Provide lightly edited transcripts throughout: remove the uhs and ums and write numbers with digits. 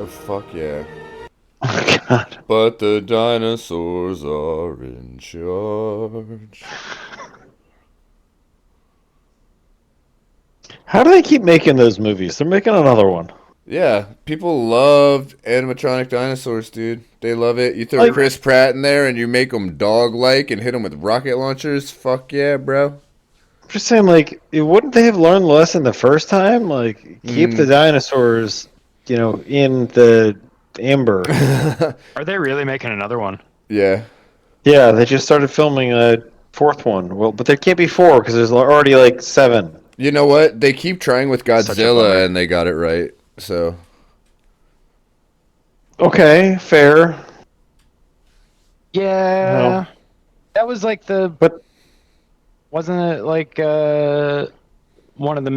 Oh, fuck yeah. Oh God. But the dinosaurs are in charge. How do they keep making those movies? They're making another one. Yeah, people loved animatronic dinosaurs, dude. They love it. You throw Like, Chris Pratt in there and you make them dog-like and hit them with rocket launchers. Fuck yeah, bro. I'm just saying, like, wouldn't they have learned the lesson the first time? Like, keep the Mm. dinosaurs, in the amber. Are they really making another one? Yeah. Yeah, they just started filming a fourth one. Well, but there can't be four because there's already like seven. You know what? They keep trying with Such a bummer. Godzilla and they got it right. So, Okay, fair. Yeah, No, that was like but wasn't it like one of the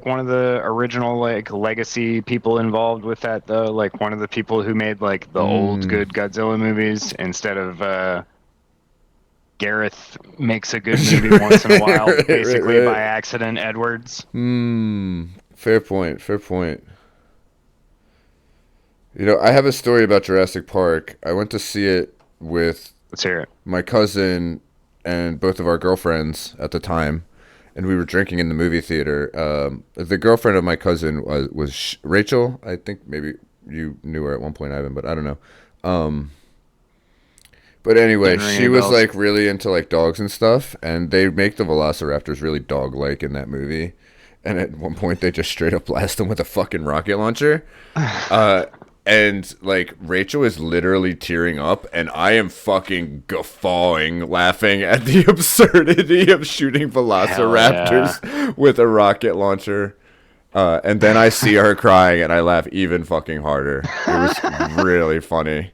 one of the original like legacy people involved with that though, like one of the people who made like the old mm. good Godzilla movies instead of Gareth makes a good movie once in a while, basically right. by accident, Edwards. Hmm. Fair point. Fair point. You know, I have a story about Jurassic Park. I went to see it with Let's hear it. my cousin and both of our girlfriends at the time, and we were drinking in the movie theater. The girlfriend of my cousin was Rachel. I think maybe you knew her at one point, Ivan, but I don't know. Um, but anyway, Didn't ring she any was bells. like really into like dogs and stuff, and they make the velociraptors really dog-like in that movie. And at one point, they just straight up blast them with a fucking rocket launcher. Uh, and like Rachel is literally tearing up, and I am fucking guffawing, laughing at the absurdity of shooting Hell yeah. velociraptors with a rocket launcher. And then I see her crying, and I laugh even fucking harder. It was really funny.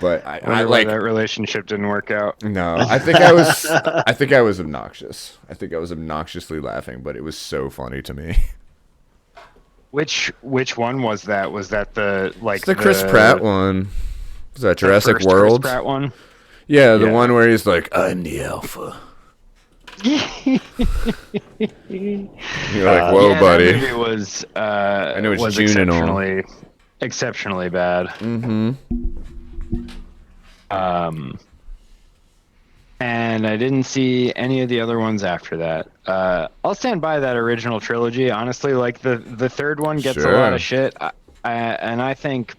But I Wonder why like that relationship didn't work out. no. I think I was obnoxious. I think I was obnoxiously laughing, but it was so funny to me. Which one was that? Was that the It's like the Chris Pratt one. Was that the Jurassic first Chris World? Pratt one? Yeah, the Yeah. one where he's like, "I'm the alpha." You're like, "Whoa, Yeah, that buddy." movie was I know it's was June and all. exceptionally bad. Mm-hmm. Um, and I didn't see any of the other ones after that. I'll stand by that original trilogy. Honestly, like the third one gets a lot Sure. of shit, and I think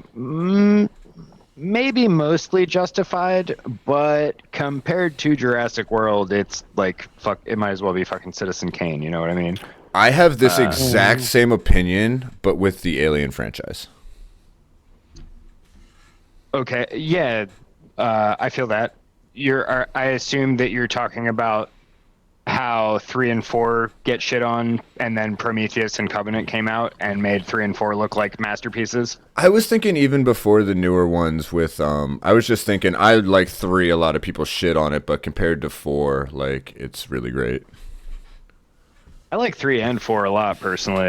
maybe mostly justified. But compared to Jurassic World, it's like fuck. It might as well be fucking Citizen Kane. You know what I mean? I have this Uh, exact same opinion, but with the Alien franchise. okay, yeah, I feel that. I assume that you're talking about how 3 and 4 get shit on, and then Prometheus and Covenant came out and made 3 and 4 look like masterpieces. I was thinking even before the newer ones with I was just thinking I like 3, a lot of people shit on it, but compared to 4, like it's really great. I like 3 and 4 a lot personally.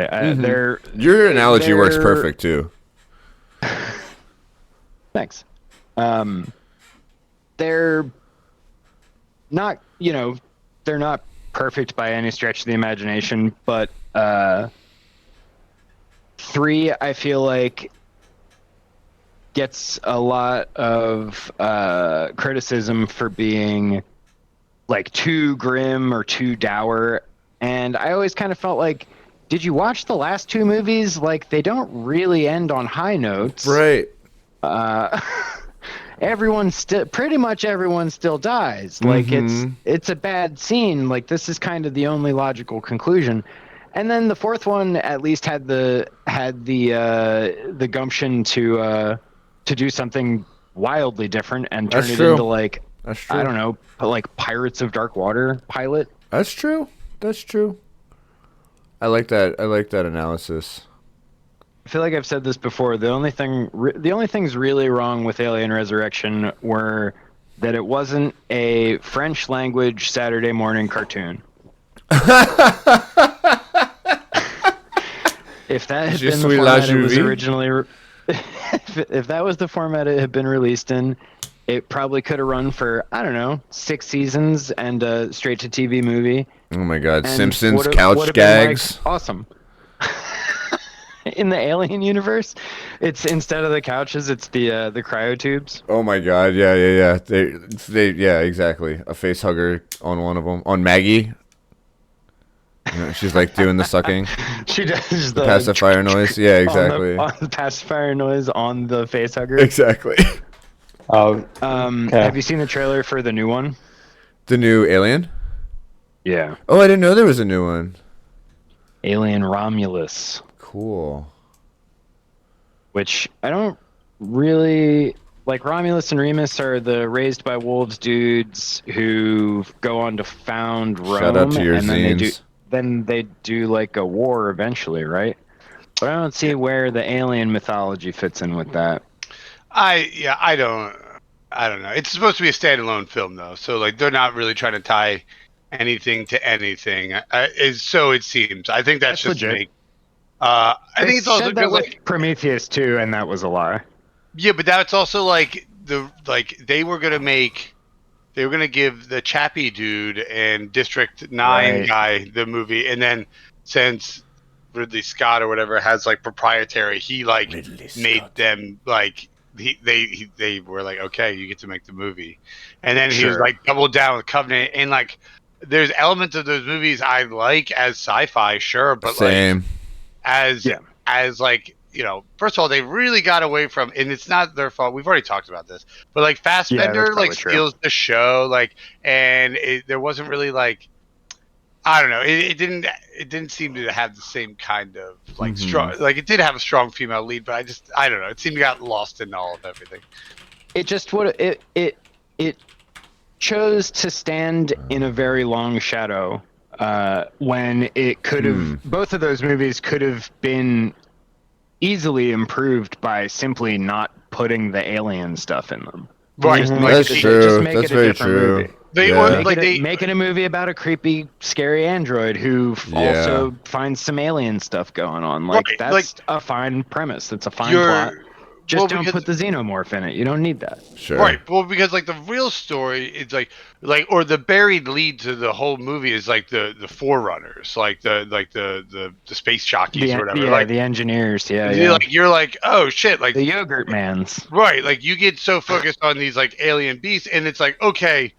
Your analogy works They're perfect too. thanks. Um, they're not, they're not perfect by any stretch of the imagination, but 3, I feel like gets a lot of criticism for being like too grim or too dour, and I always kind of felt like, did you watch the last 2 movies? Like they don't really end on high notes. Right. Uh, pretty much everyone still dies. Like Mm-hmm. it's a bad scene. Like this is kind of the only logical conclusion. And then the fourth one at least had the gumption to do something wildly different and turn That's it true. into like, That's I true. don't know, like Pirates of Dark Water pilot. That's true. That's true. I like that. I like that analysis. I feel like I've said this before. The only things really wrong with Alien Resurrection were that it wasn't a French language Saturday morning cartoon. If that had Je been the suis la format it was Juvie. originally, if that was the format it had been released in, it probably could have run for, I don't know, 6 seasons and a straight to TV movie, Oh my God, and Simpsons would couch have been like gags. awesome. in the Alien universe. It's instead of the couches, it's the cryotubes. Oh my god, yeah. Yeah, exactly. A face hugger on one of them. On Maggie. You know, she's like doing the sucking. She does The pacifier noise. Yeah, exactly. on the pacifier noise on the face hugger. Exactly. Oh, Have you seen the trailer for the new one? The new Alien? Yeah. Oh, I didn't know there was a new one. Alien Romulus, Cool. which I don't really like. Romulus and Remus are the raised by wolves dudes who go on to found Rome, Shout out to your and zines. then they do like a war eventually, right? But I don't see where the alien mythology fits in with that. I don't know. It's supposed to be a standalone film though, so like they're not really trying to tie anything to anything. So it seems. I think that's just legit. fake. I think it's also said that like with Prometheus too, and that was a lie. yeah, but that's also like they were gonna give the Chappie dude and District 9 Right. guy the movie, and then since Ridley Scott or whatever has like proprietary, he like made them like they were like, okay, you get to make the movie, and then he was Sure. like doubled down with Covenant, and like there's elements of those movies I like as sci-fi, sure, but like Same. as Yeah. as like first of all, they really got away from, and it's not their fault. We've already talked about this, but like Fassbender probably like true. steals the show, like, and there wasn't really like I don't know. It didn't seem to have the same kind of like strong. Like it did have a strong female lead, but I don't know. It seemed to got lost in all of everything. It just would it chose to stand in a very long shadow when it could have both of those movies could have been easily improved by simply not putting the alien stuff in them. Right. Just Like, make That's it- true. just make That's it a very different true. movie. They Yeah. or, like they Make it a movie about a creepy, scary android who also finds some alien stuff going on. Like Right, that's like- a fine premise. That's a fine you're plot. Just well, don't because- put the xenomorph in it. You don't need that. Sure. Right. Well, because like the real story is like or the buried lead to the whole movie is like the forerunners, like the space jockeys or whatever. Yeah, like the engineers. Yeah, you're yeah. like you're like, oh shit, like The yogurt mans. right, like you get so focused on these like alien beasts, and it's like, okay,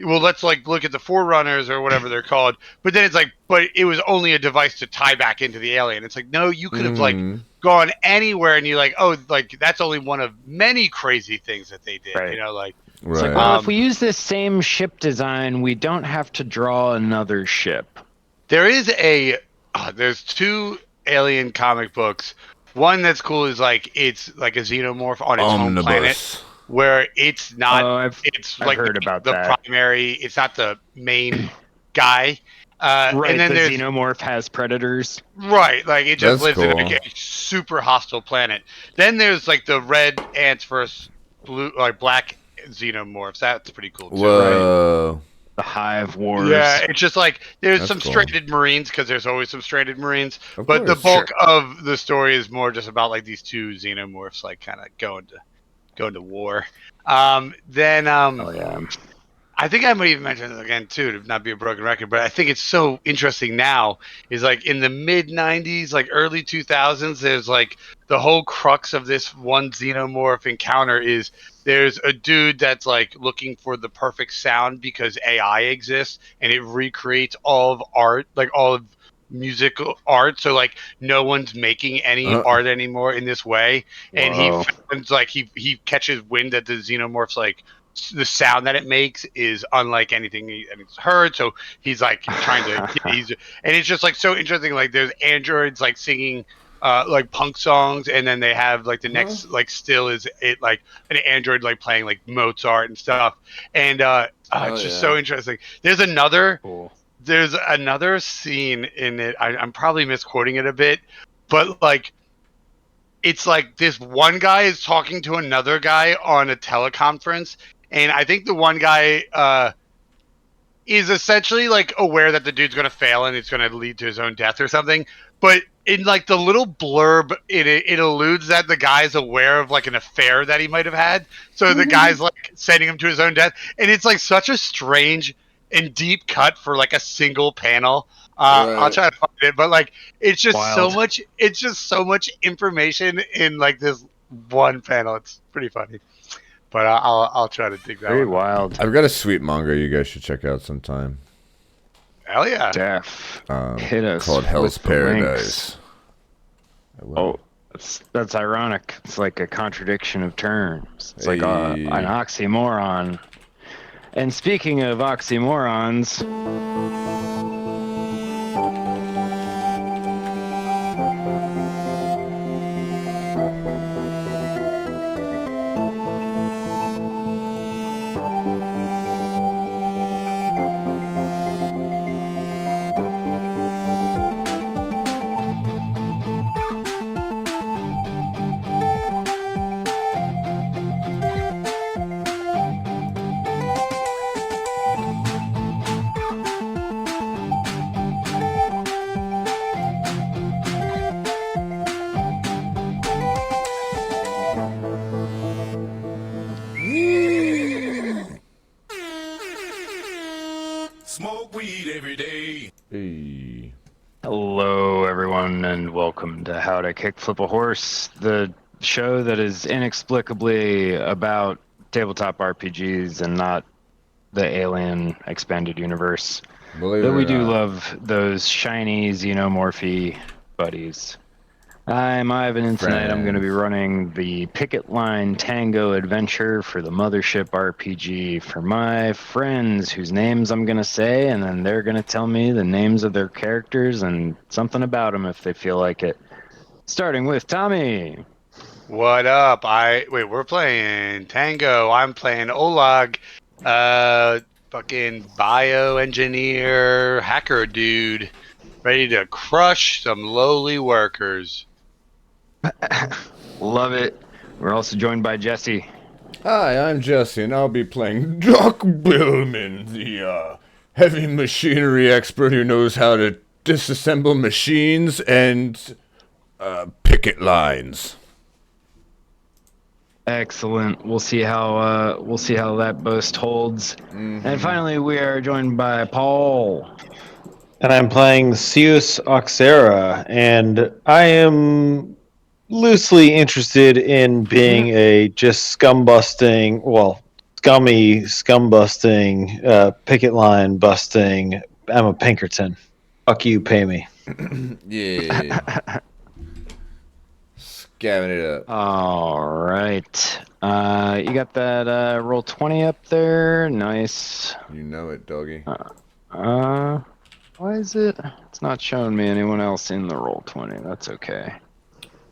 well let's like look at the forerunners or whatever they're called, but then it's like, but it was only a device to tie back into the alien. It's like, no, you could have like gone anywhere, and you're like, oh, like that's only one of many crazy things that they did. Right. You know, like It's Right. like, well, if we use this same ship design, we don't have to draw another ship. there is there's two alien comic books. One that's cool is like it's like a xenomorph on its home planet, Omnibus. where it's not. Oh, I've Like heard the, about the that. primary. It's not the main guy. Right, and then the there's xenomorph has predators. right, like it just That's lives in cool. like a super hostile planet. Then there's like the red ants versus blue, like black xenomorphs. That's pretty cool too. Whoa. The Hive Wars. Yeah, it's just like there's That's some cool. stranded Marines because there's always some stranded Marines. Of But the course. bulk of the story is more just about like these two xenomorphs like kind of going to war. Oh yeah. I think I might even mention it again too, to not be a broken record, but I think it's so interesting now is like in the mid 90s, like early 2000s, there's like the whole crux of this one xenomorph encounter is there's a dude that's like looking for the perfect sound because AI exists and it recreates all of art, like all of musical art. So like no one's making any art anymore in this way. And Whoa. he finds like he catches wind that the xenomorph's like the sound that it makes is unlike anything he's heard, so he's like trying to and it's just like so interesting. Like there's androids like singing like punk songs, and then they have like the next like still is it like an android like playing like Mozart and stuff, and it's just so interesting. There's another scene in it. I'm probably misquoting it a bit, but like it's like this one guy is talking to another guy on a teleconference, and I think the one guy is essentially like aware that the dude's going to fail and it's going to lead to his own death or something. But in like the little blurb, it alludes that the guy's aware of like an affair that he might have had. So the guy's like sending him to his own death. And it's like such a strange and deep cut for like a single panel. I'll Right. try to find it, but like it's just Wild. so much. It's just so much information in like this one panel. It's pretty funny, but I'll try to dig that Very one up. wild. I've got a sweet manga you guys should check out sometime. Hell yeah! Def. Hit us Called Hell's with the links. Paradise. I will. Oh, that's ironic. It's like a contradiction of terms. It's like Hey. an oxymoron. And speaking of oxymorons, Smoke weed every day. Hey. hello everyone, and welcome to How to Kickflip a Horse, the show that is inexplicably about tabletop RPGs and not the alien expanded universe. Believe Though it we or do not. love those shiny xenomorphy buddies. I'm Maeve, and tonight I'm going to be running the Picket Line Tango adventure for the Mothership RPG for my friends whose names I'm going to say, and then they're going to tell me the names of their characters and something about them if they feel like it. Starting with Tommy. What up? We're playing Tango. I'm playing Olag, fucking bioengineer hacker dude, ready to crush some lowly workers. Love it. We're also joined by Jesse. Hi, I'm Jesse, and I'll be playing Doc Billman, the heavy machinery expert who knows how to disassemble machines and picket lines. Excellent. We'll see how that boast holds. And finally, we are joined by Paul. And I'm playing Seus Oxera, and I am loosely interested in being a just scum-busting, scum-busting, picket line busting Emma Pinkerton. Fuck you, pay me. Yeah. Scabbing it up. All right. You got that roll 20 up there. Nice. You know it, doggy. Why is it? It's not showing me anyone else in the roll 20. That's okay.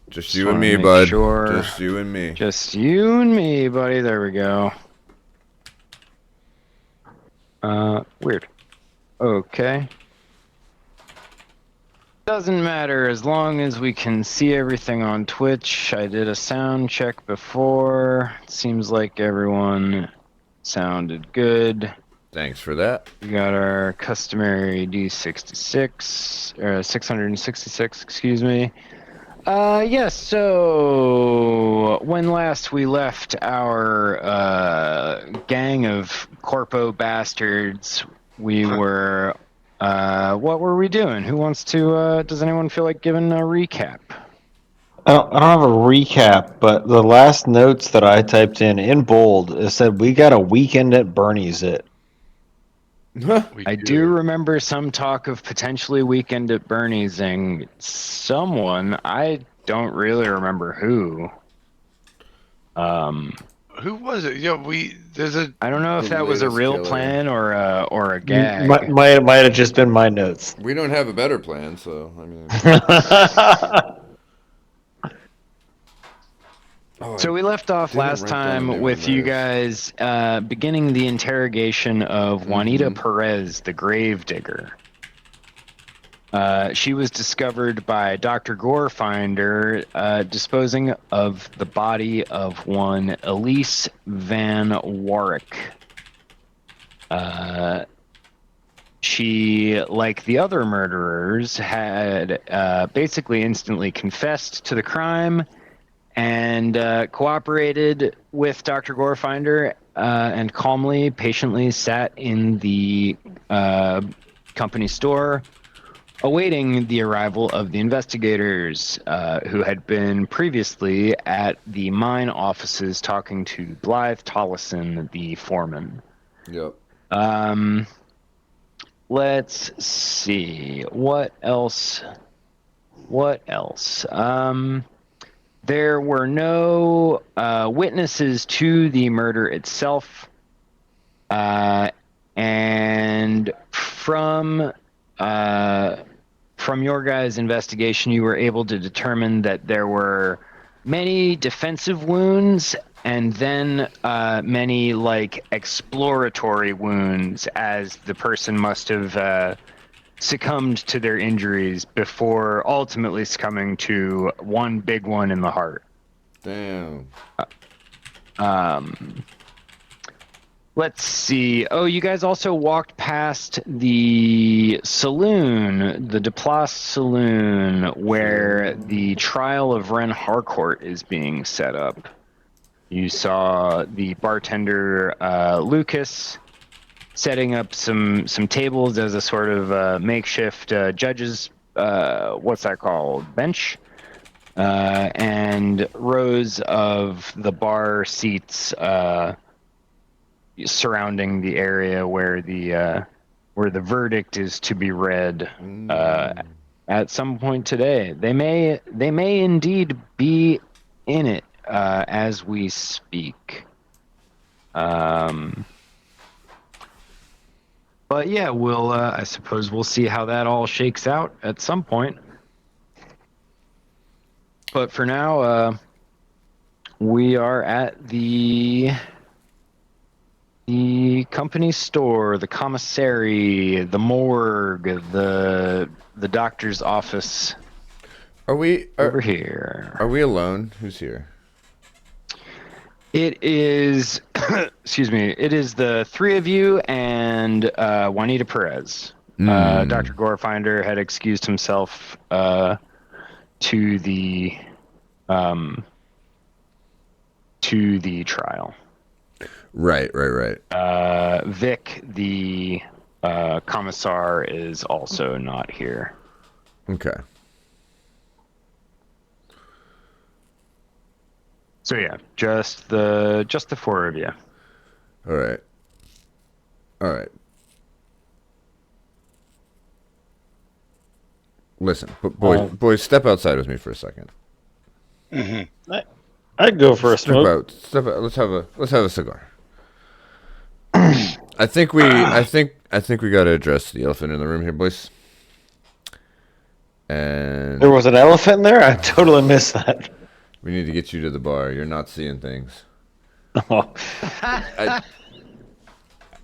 Just Just you and wanna me, make bud. sure. Just you and me. Just you and me, buddy. There we go. Weird. Okay. Doesn't matter as long as we can see everything on Twitch. I did a sound check before. Seems like everyone sounded good. Thanks for that. We got our customary D66, or 666, excuse me. Yes, so when last we left our gang of corpo bastards, we were, what were we doing? Who wants to, does anyone feel like giving a recap? I don't have a recap, but the last notes that I typed in bold, it said we got a weekend at Bernie's it. I do remember some talk of potentially Weekend at Bernie's-ing someone. I don't really remember who. Who was it? I don't know if that was a latest real killer. plan or a gag. Might have just been my notes. We don't have a better plan, so I mean. So we left off didn't last write down the time name with of you Maeve. guys beginning the interrogation of Juanita Perez, the gravedigger. She was discovered by Dr. Gorefinder disposing of the body of one Elise Van Warwick. She, like the other murderers, had basically instantly confessed to the crime and cooperated with Dr. Gorefinder and calmly, patiently sat in the company store awaiting the arrival of the investigators who had been previously at the mine offices talking to Blythe Tollison, the foreman. Yep. Let's see. What else? There were no witnesses to the murder itself. And from your guys' investigation, you were able to determine that there were many defensive wounds and then many like exploratory wounds, as the person must have succumbed to their injuries before ultimately succumbing to one big one in the heart. Damn. Let's see. Oh, you guys also walked past the saloon, the Duplass Saloon, where the trial of Ren Harcourt is being set up. You saw the bartender, Lucas, setting up some tables as a sort of makeshift judge's, what's that called, bench? And rows of the bar seats surrounding the area where the verdict is to be read at some point today. They may indeed be in it as we speak. But yeah, we'll I suppose we'll see how that all shakes out at some point. But for now, we are at the company store, the commissary, the morgue, the doctor's office. Over here? Are we alone? Who's here? It is, excuse me. It is the three of you and Juanita Perez. Dr. Gorefinder had excused himself to the trial. Right. Vic, the commissar, is also not here. Okay. So yeah, just the four of you. All right. Listen, boys, step outside with me for a second. Mm-hmm. I'd go for a smoke. Step out. Let's have a cigar. I think we got to address the elephant in the room here, boys. And there was an elephant in there? I totally missed that. We need to get you to the bar. You're not seeing things. Oh.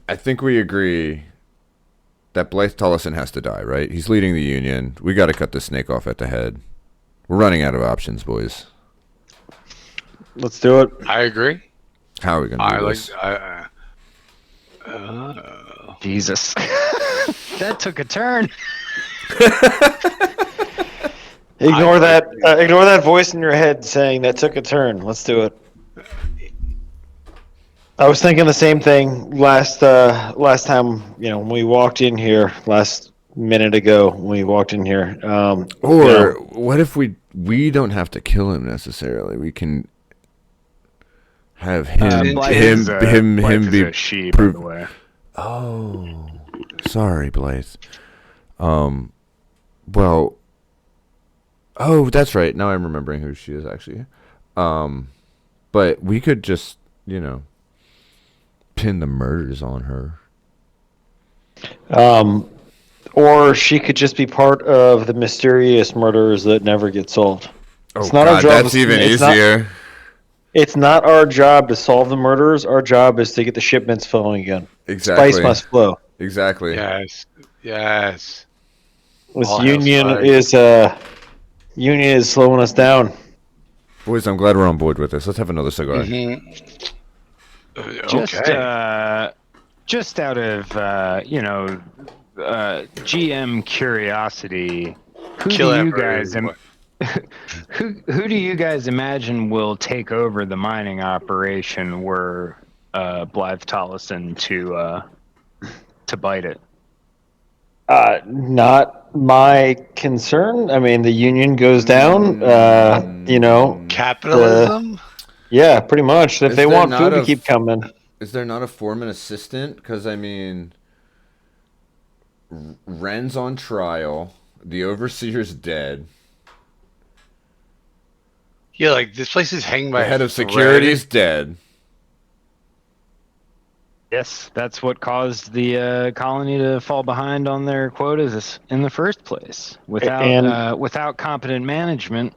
I think we agree that Blythe Tollison has to die, right? He's leading the union. We got to cut the snake off at the head. We're running out of options, boys. Let's do it. I agree. How are we going to do this? Jesus. That took a turn. Ignore that voice in your head saying that took a turn. Let's do it. I was thinking the same thing last time, when we walked in here last minute ago when we walked in here. What if we don't have to kill him necessarily? We can have him be a she, by the way. Oh, sorry, Blythe. Oh, that's right. Now I'm remembering who she is actually. But we could just, pin the murders on her. Or she could just be part of the mysterious murders that never get solved. It's not our job. That's even easier. It's not our job to solve the murders. Our job is to get the shipments flowing again. Exactly. Spice must flow. Exactly. Yes. This union is slowing us down. Boys, I'm glad we're on board with this. Let's have another cigar. Mm-hmm. Just out of GM curiosity, who do you guys imagine will take over the mining operation were Blythe Tollison to bite it? Not my concern. I mean, the union goes down. Capitalism? Yeah, pretty much. If Is they there want not food to a keep coming. Is there not a foreman assistant? Because, I mean, Ren's on trial. The overseer's dead. Yeah, like this place is hanging by The head a of security's dead. Yes, that's what caused the colony to fall behind on their quotas in the first place. Without competent management,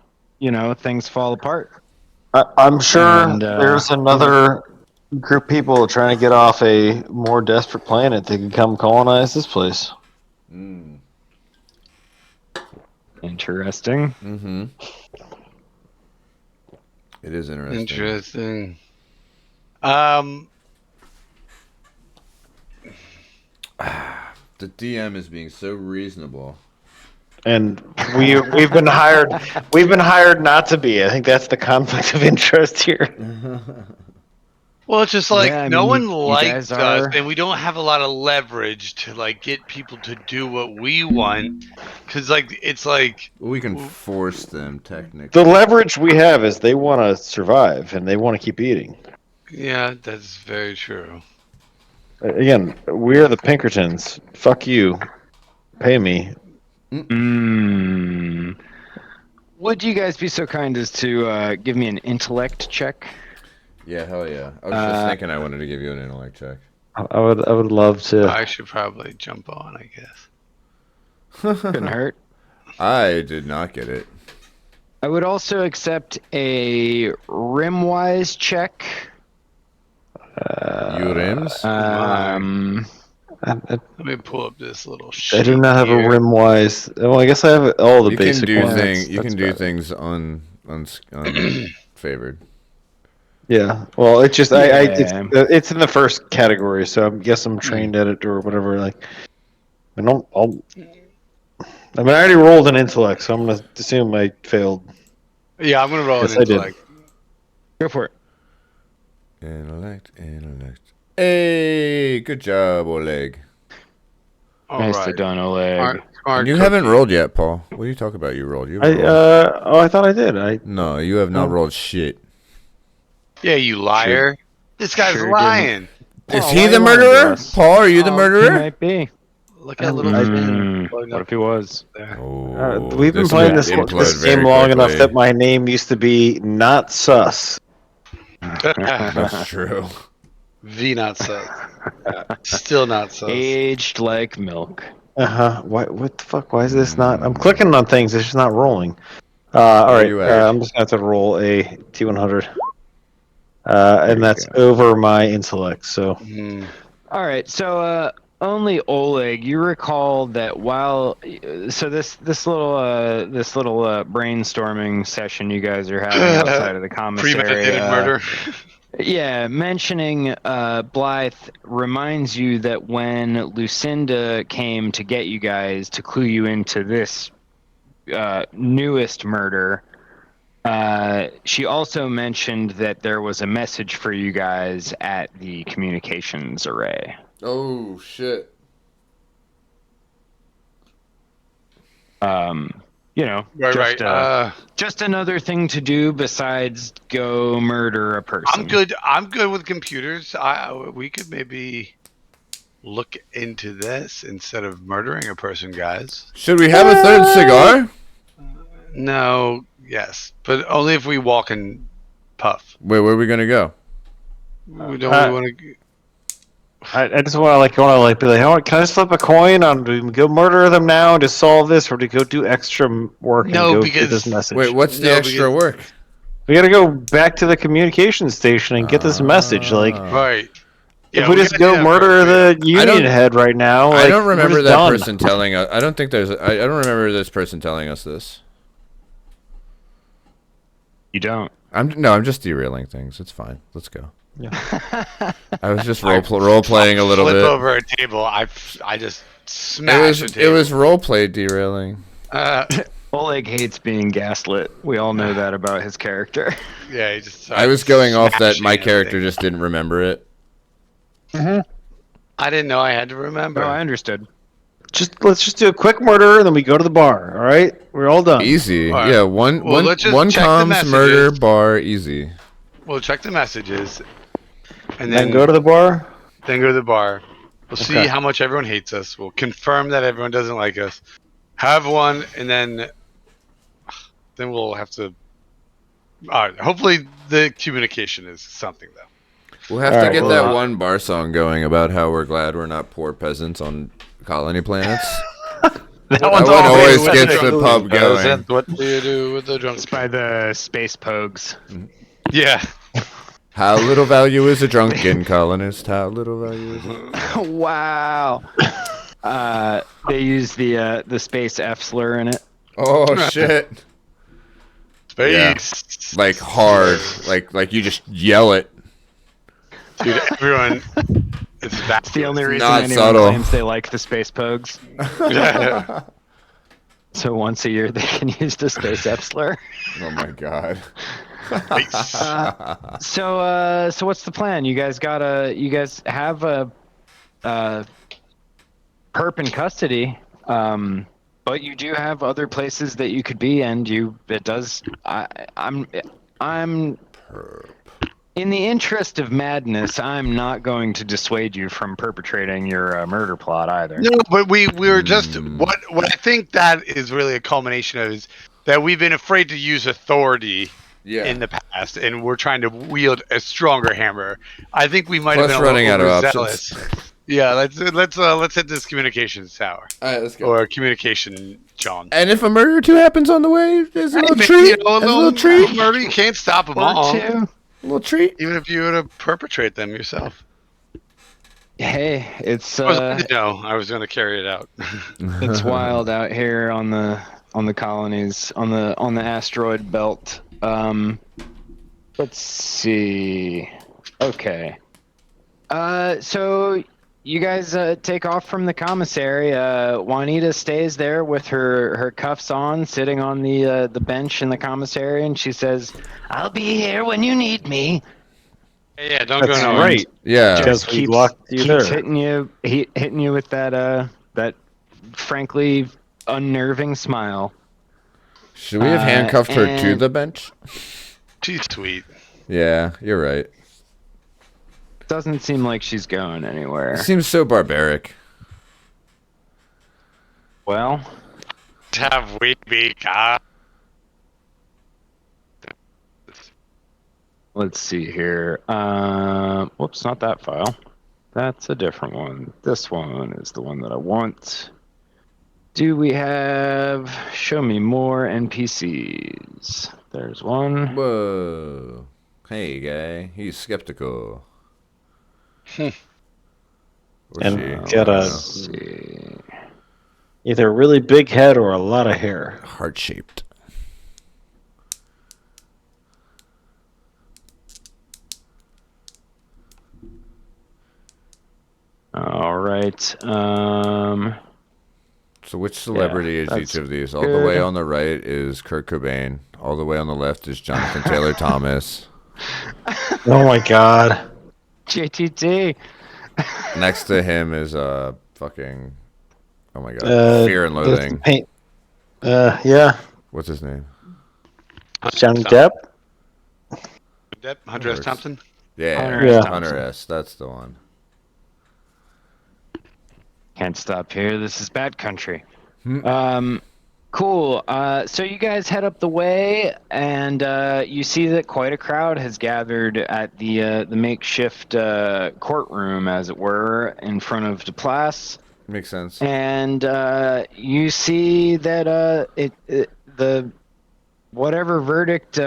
things fall apart. I'm sure And, there's another group of people trying to get off a more desperate planet that can come colonize this place. Interesting. Mm-hmm. It is interesting. Interesting. The DM is being so reasonable. And we've been hired. We've been hired not to be. I think that's the conflict of interest here. Well, it's just like Yeah, I no mean, one you likes guys us, are- and we don't have a lot of leverage to like get people to do what we want. Because it's like We can force them, technically. The leverage we have is they want to survive and they want to keep eating. yeah, that's very true. Again, we're the Pinkertons. Fuck you. Pay me. Would you guys be so kind as to give me an intellect check? Yeah, hell yeah. I was just thinking I wanted to give you an intellect check. I would love to. I should probably jump on, I guess. Couldn't hurt. I did not get it. I would also accept a rimwise check. You rims? I Let me pull up this little sheet. I do not have here. a rim-wise. Well, I guess I have all the You can basic do ones. things. You That's can do better. things unfavored. Yeah. Well, it's just Yeah. it's in the first category, so I guess I'm trained at it or whatever. Like, I mean, I already rolled an intellect, so I'm gonna assume I failed. Yeah, I'm gonna roll Yes, an I did. intellect. Go for it. Intellect. Hey, good job, Oleg. All Nicely right. done, Oleg. Smart And you cookie. haven't rolled yet, Paul. What are you talking about? You rolled. You haven't rolled. I thought I did. No, you have not rolled shit. Yeah, you liar. This guy's Sure lying. Is Paul, he why the you lying to murderer? us? Paul, are you the He murderer? might be. Look at little What if he was? Oh, We've been this playing could this implode game very long enough quickly. that my name used to be not sus. That's true. V not so. Still not so. Aged like milk. What the fuck? Why is this not? I'm clicking on things. It's just not rolling. All Where right. you at? I'm just gonna have to roll a T100. you And that's go. over my intellect. So All right, so only Oleg, you recall that while so this little brainstorming session you guys are having outside of the commissary, Premeditated murder. yeah, mentioning Blythe reminds you that when Lucinda came to get you guys to clue you into this newest murder, she also mentioned that there was a message for you guys at the communications array. Oh shit. Just another thing to do besides go murder a person. I'm good with computers. We could maybe look into this instead of murdering a person, guys. Should we have a third cigar? No, yes, but only if we walk and puff. Wait, where are we gonna go? We don't really want to. I just want to be like, oh, can I just flip a coin on? Do we go murder them now to solve this, or do we go do extra work and go get this message? Wait, what's the extra work? We got to go back to the communication station and get this message. Like, Right. if we just go murder the union head right now, I like, don't remember we're just that done. person telling us. I don't think there's. I don't remember this person telling us this. You don't. I'm just derailing things. It's fine. Let's go. Yeah. I was just role playing a little Flip bit. over a table. I just smashed a It table. was role play derailing. Oleg hates being gaslit. We all know that about his character. Yeah, he just. I was going off that my smashing character everything. just didn't remember it. I didn't know I had to remember. No, I understood. let's just do a quick murder, and then we go to the bar. All right, we're all done. Easy. All right. Yeah, one Well, let's just one check the comms messages. murder bar easy. We'll check the messages, and Then go to the bar. Then go to the bar. We'll see Okay. how much everyone hates us. We'll confirm that everyone doesn't like us. Have one, and then we'll have to. All right. Hopefully, the communication is something though. We'll have All to right, get well, that one bar song going about how we're glad we're not poor peasants on colony planets. That That one's one always always gets the pub going. Peasant, what do you do with the drunk? It's by the Space Pogues. Yeah. How little value is a drunken colonist? How little value is it? Wow. They use the Space F slur in it. Oh shit! Space. Like hard, like you just yell it. Dude, everyone. That's the only reason Not anyone subtle. claims they like the Space Pogues. Yeah. So once a year they can use the Space F slur. Oh my god. So what's the plan? You guys have a perp in custody, but you do have other places that you could be, and I'm in the interest of madness, I'm not going to dissuade you from perpetrating your murder plot either. No, but we were just what I think that is really a culmination of is that we've been afraid to use authority in the past, and we're trying to wield a stronger hammer. I think we might have Plus been running out of overzealous. Yeah, let's hit this communications tower All right, let's go. or communication, John. And if a murder or two happens on the way, there's a little Maybe, treat. you know, There's a little treat. murder, you can't stop them all. Or two. A little treat. Even if you were to perpetrate them yourself. Hey, it's I was going to carry it out. it's wild out here on the colonies on the asteroid belt. Let's see. Okay. So you guys take off from the commissary. Juanita stays there with her cuffs on, sitting on the bench in the commissary, and she says, "I'll be here when you need me." Yeah, don't That's go nowhere. right. Yeah. Because we locked you keeps there. hitting you with that frankly unnerving smile. Should we have handcuffed her to and- the bench? She's sweet. Yeah, you're right. Doesn't seem like she's going anywhere. It seems so barbaric. Well, Have we become? let's see here. Whoops, not that file. That's a different one. This one is the one that I want. Do we have show me more NPCs? There's one. Whoa. Hey, guy. He's skeptical. Or And she. got a Let's see. either a really big head or a lot of hair. Heart-shaped. All right. So which celebrity is that's each of these? All the way good. on the right is Kurt Cobain. All the way on the left is Jonathan Taylor Thomas. Oh my god. JTT. Next to him is fucking, oh my god, Fear and that's Loathing. the paint. Yeah. What's his name? Johnny Depp. Hunter S. Thompson. Yeah, Hunter S. Hunter S. That's the one. Can't stop here. This is bad country. Hmm. Cool. So you guys head up the way, and you see that quite a crowd has gathered at the makeshift courtroom, as it were, in front of Duplass. Makes sense. And you see that the whatever verdict.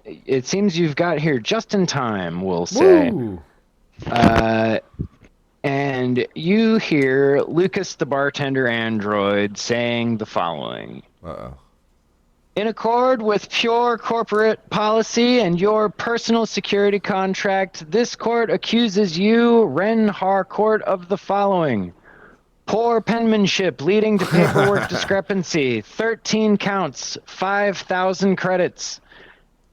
It seems you've got here just in time. We'll say. Woo. And you hear Lucas the bartender android saying the following. Uh-oh. In accord with pure corporate policy and your personal security contract, this court accuses you, Ren Harcourt, of the following. Poor penmanship leading to paperwork discrepancy, 13 counts, 5,000 credits.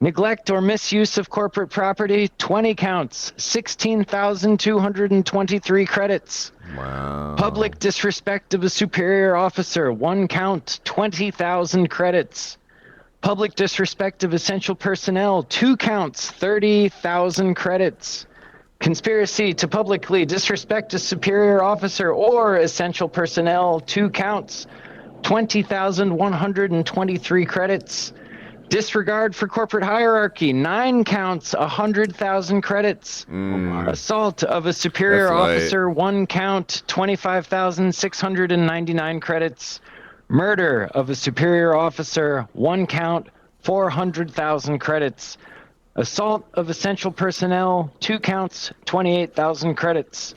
Neglect or misuse of corporate property, 20 counts, 16,223 credits. Wow. Public disrespect of a superior officer, 1 count, 20,000 credits. Public disrespect of essential personnel, 2 counts, 30,000 credits. Conspiracy to publicly disrespect a superior officer or essential personnel, 2 counts, 20,123 credits. Disregard for corporate hierarchy, 9 counts, 100,000 credits. Assault of a superior That's light. officer, 1 count, 25,699 credits. Murder of a superior officer, 1 count, 400,000 credits. Assault of essential personnel, 2 counts, 28,000 credits.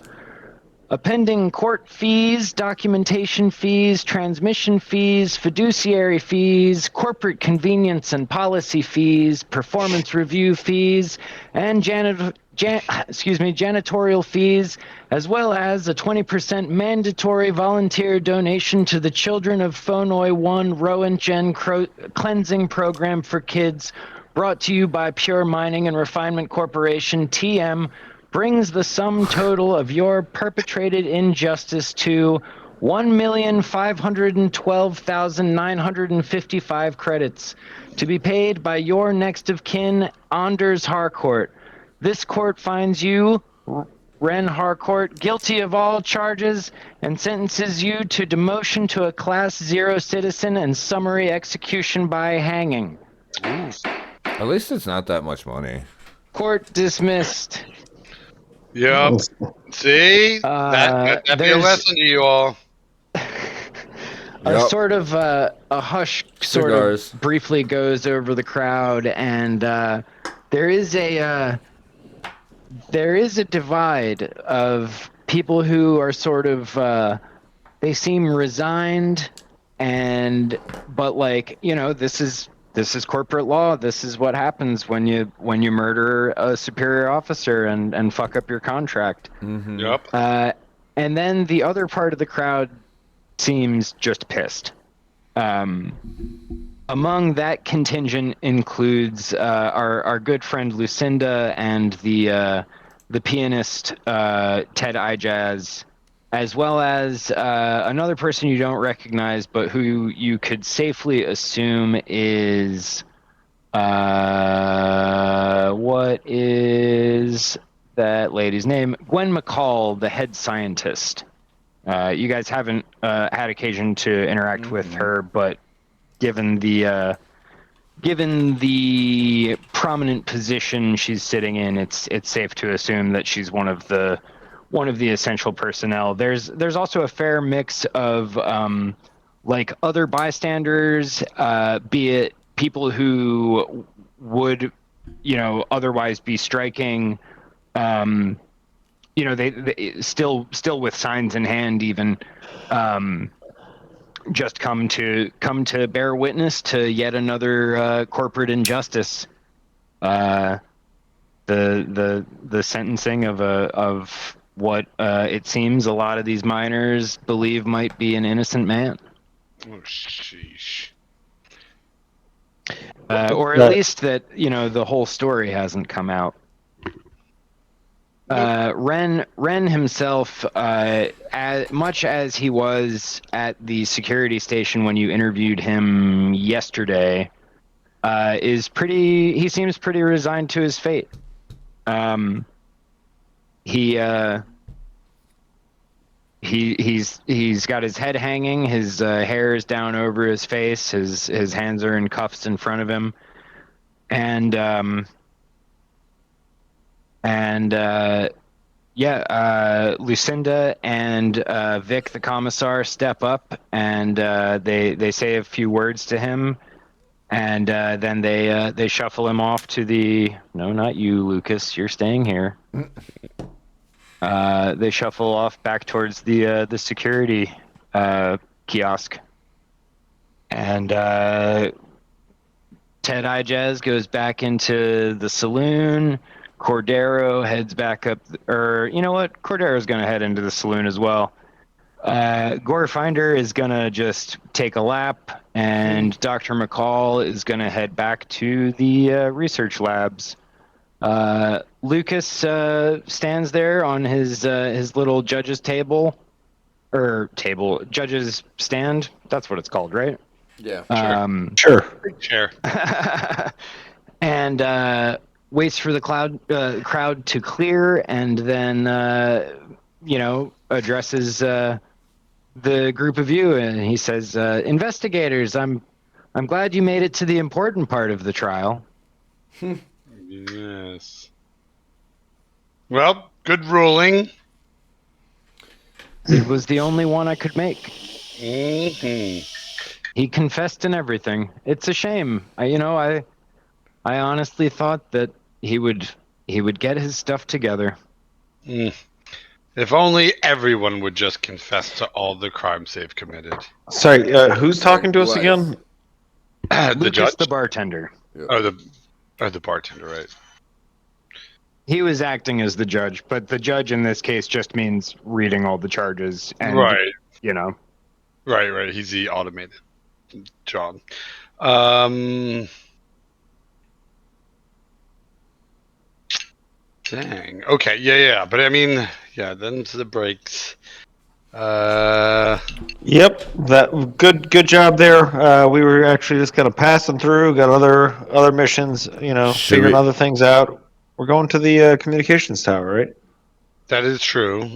Appending court fees, documentation fees, transmission fees, fiduciary fees, corporate convenience and policy fees, performance review fees, and janitorial fees, as well as a 20% mandatory volunteer donation to the Children of Fonoi 1 Rowan Gen Cleansing Program for Kids, brought to you by Pure Mining and Refinement Corporation, TM, brings the sum total of your perpetrated injustice to 1,512,955 credits, to be paid by your next of kin, Anders Harcourt. This court finds you, Ren Harcourt, guilty of all charges and sentences you to demotion to a Class 0 citizen and summary execution by hanging. At least it's not that much money. Court dismissed. Yep. See? That'd be a there's- lesson to you all. A sort of a hush sort Cigars. of briefly goes over the crowd, and there is a divide of people who are sort of they seem resigned, but like, you know, this is corporate law. This is what happens when you murder a superior officer and fuck up your contract. Mm-hmm. Yep. And then the other part of the crowd seems just pissed. Among that contingent includes our good friend Lucinda and the pianist Ted Ijaz, as well as another person you don't recognize, but who you could safely assume is what is that lady's name? Gwen McCall, the head scientist. You guys haven't had occasion to interact with her, but given the prominent position she's sitting in, it's safe to assume that she's one of the essential personnel. There's also a fair mix of like other bystanders, be it people who would, you know, otherwise be striking. You know, they still with signs in hand, even just come to bear witness to yet another corporate injustice. The sentencing of what it seems a lot of these miners believe might be an innocent man. Oh, sheesh. Or at least that, you know, the whole story hasn't come out. Ren himself, as much as he was at the security station when you interviewed him yesterday, he seems pretty resigned to his fate. He's got his head hanging, his hair is down over his face, his hands are in cuffs in front of him, and Lucinda and Vic the commissar step up, and they say a few words to him, and then they shuffle him off to the, no, not you, Lucas, you're staying here. They shuffle off back towards the security kiosk, and Ted Ijaz goes back into the saloon. Cordero heads back up, or you know what? Cordero's going to head into the saloon as well. Gore Finder is gonna just take a lap, and Dr. McCall is gonna head back to the research labs. Lucas stands there on his little judge's table, judge's stand. That's what it's called, right? Yeah. Sure. Big chair. And waits for the crowd to clear, and then addresses the group of you, and he says, "Investigators, I'm glad you made it to the important part of the trial." Yes. Well, good ruling. It was the only one I could make. Mm-hmm. He confessed in everything. It's a shame. I honestly thought that he would get his stuff together. If only everyone would just confess to all the crimes they've committed. Sorry, who's talking to us Life. again? The Lucas, judge? the bartender. Oh, the bartender, right? He was acting as the judge, but the judge in this case just means reading all the charges. And, Right. Right. He's the automated John. Dang. Okay. Yeah. But I mean, then to the breaks. Yep, that good job there. We were actually just kind of passing through, got other missions, figuring other things out. We're going to the communications tower, right? That is true.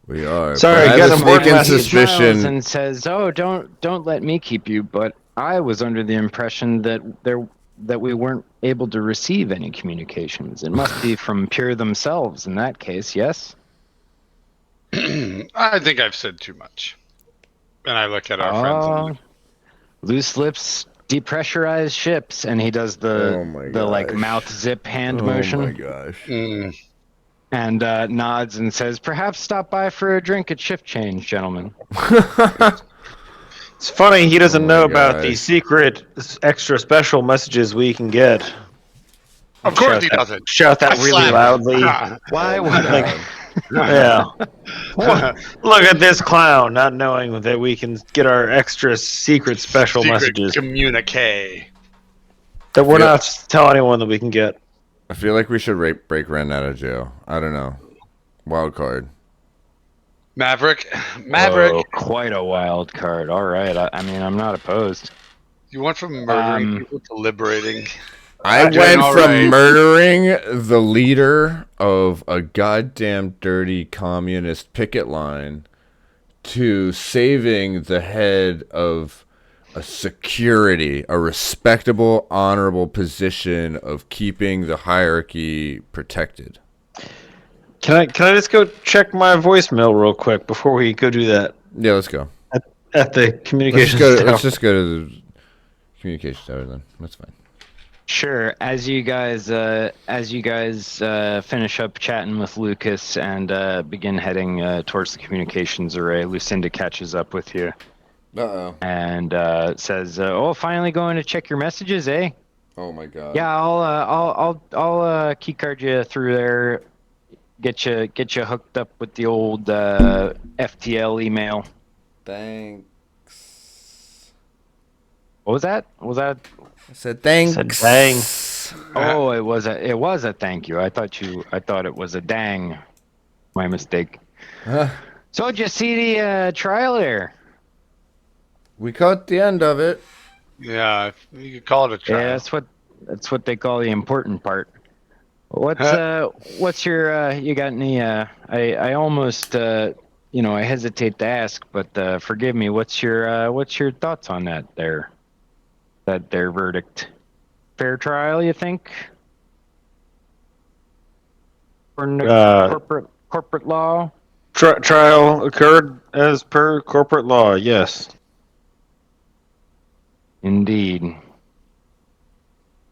We are. Sorry, but I got have a a more sneaking message. He smiles suspicion. and says, "Oh, don't let me keep you." But I was under the impression that we weren't able to receive any communications. It must be from Pure themselves in that case. Yes. I think I've said too much. And I look at our friends. And Loose lips depressurize ships, and he does Oh my the like gosh. mouth zip hand Oh motion. my gosh. And nods and says, "Perhaps stop by for a drink at shift change, gentlemen." It's funny he doesn't know about the gosh. secret extra special messages we can get. of course he doesn't. Shout that I really slap loudly. him. Why would I? Yeah. Look at this clown, not knowing that we can get our extra secret special Secret messages communique. that we're Yeah. not to tell anyone that we can get. I feel like we should break Ren out of jail. I don't know. Wild card. Maverick. Oh, quite a wild card. All right. I mean, I'm not opposed. You went from murdering people to liberating. I Doing went all from right. murdering the leader of a goddamn dirty communist picket line to saving the head of a respectable, honorable position of keeping the hierarchy protected. Can I just go check my voicemail real quick before we go do that Yeah, let's go. at the communications Let's tower? just go to the communication tower then. That's fine. Sure. As you guys finish up chatting with Lucas and begin heading towards the communications array, Lucinda catches up with you Uh-oh. and says, "Oh, finally going to check your messages, eh? Oh my god. Yeah, I'll keycard you through there, get you hooked up with the old FTL email." Thanks. What was that? Was that? I said thanks. Said dang. Oh, it was a thank you. I thought it was a dang. My mistake. Huh. So did you see the trial there? We caught the end of it. Yeah, you could call it a trial. Yeah, that's what they call the important part. What's your you got any I almost I hesitate to ask, but forgive me, what's your thoughts on that there verdict? Fair trial, you think? For corporate law? Trial occurred as per corporate law, yes. Indeed.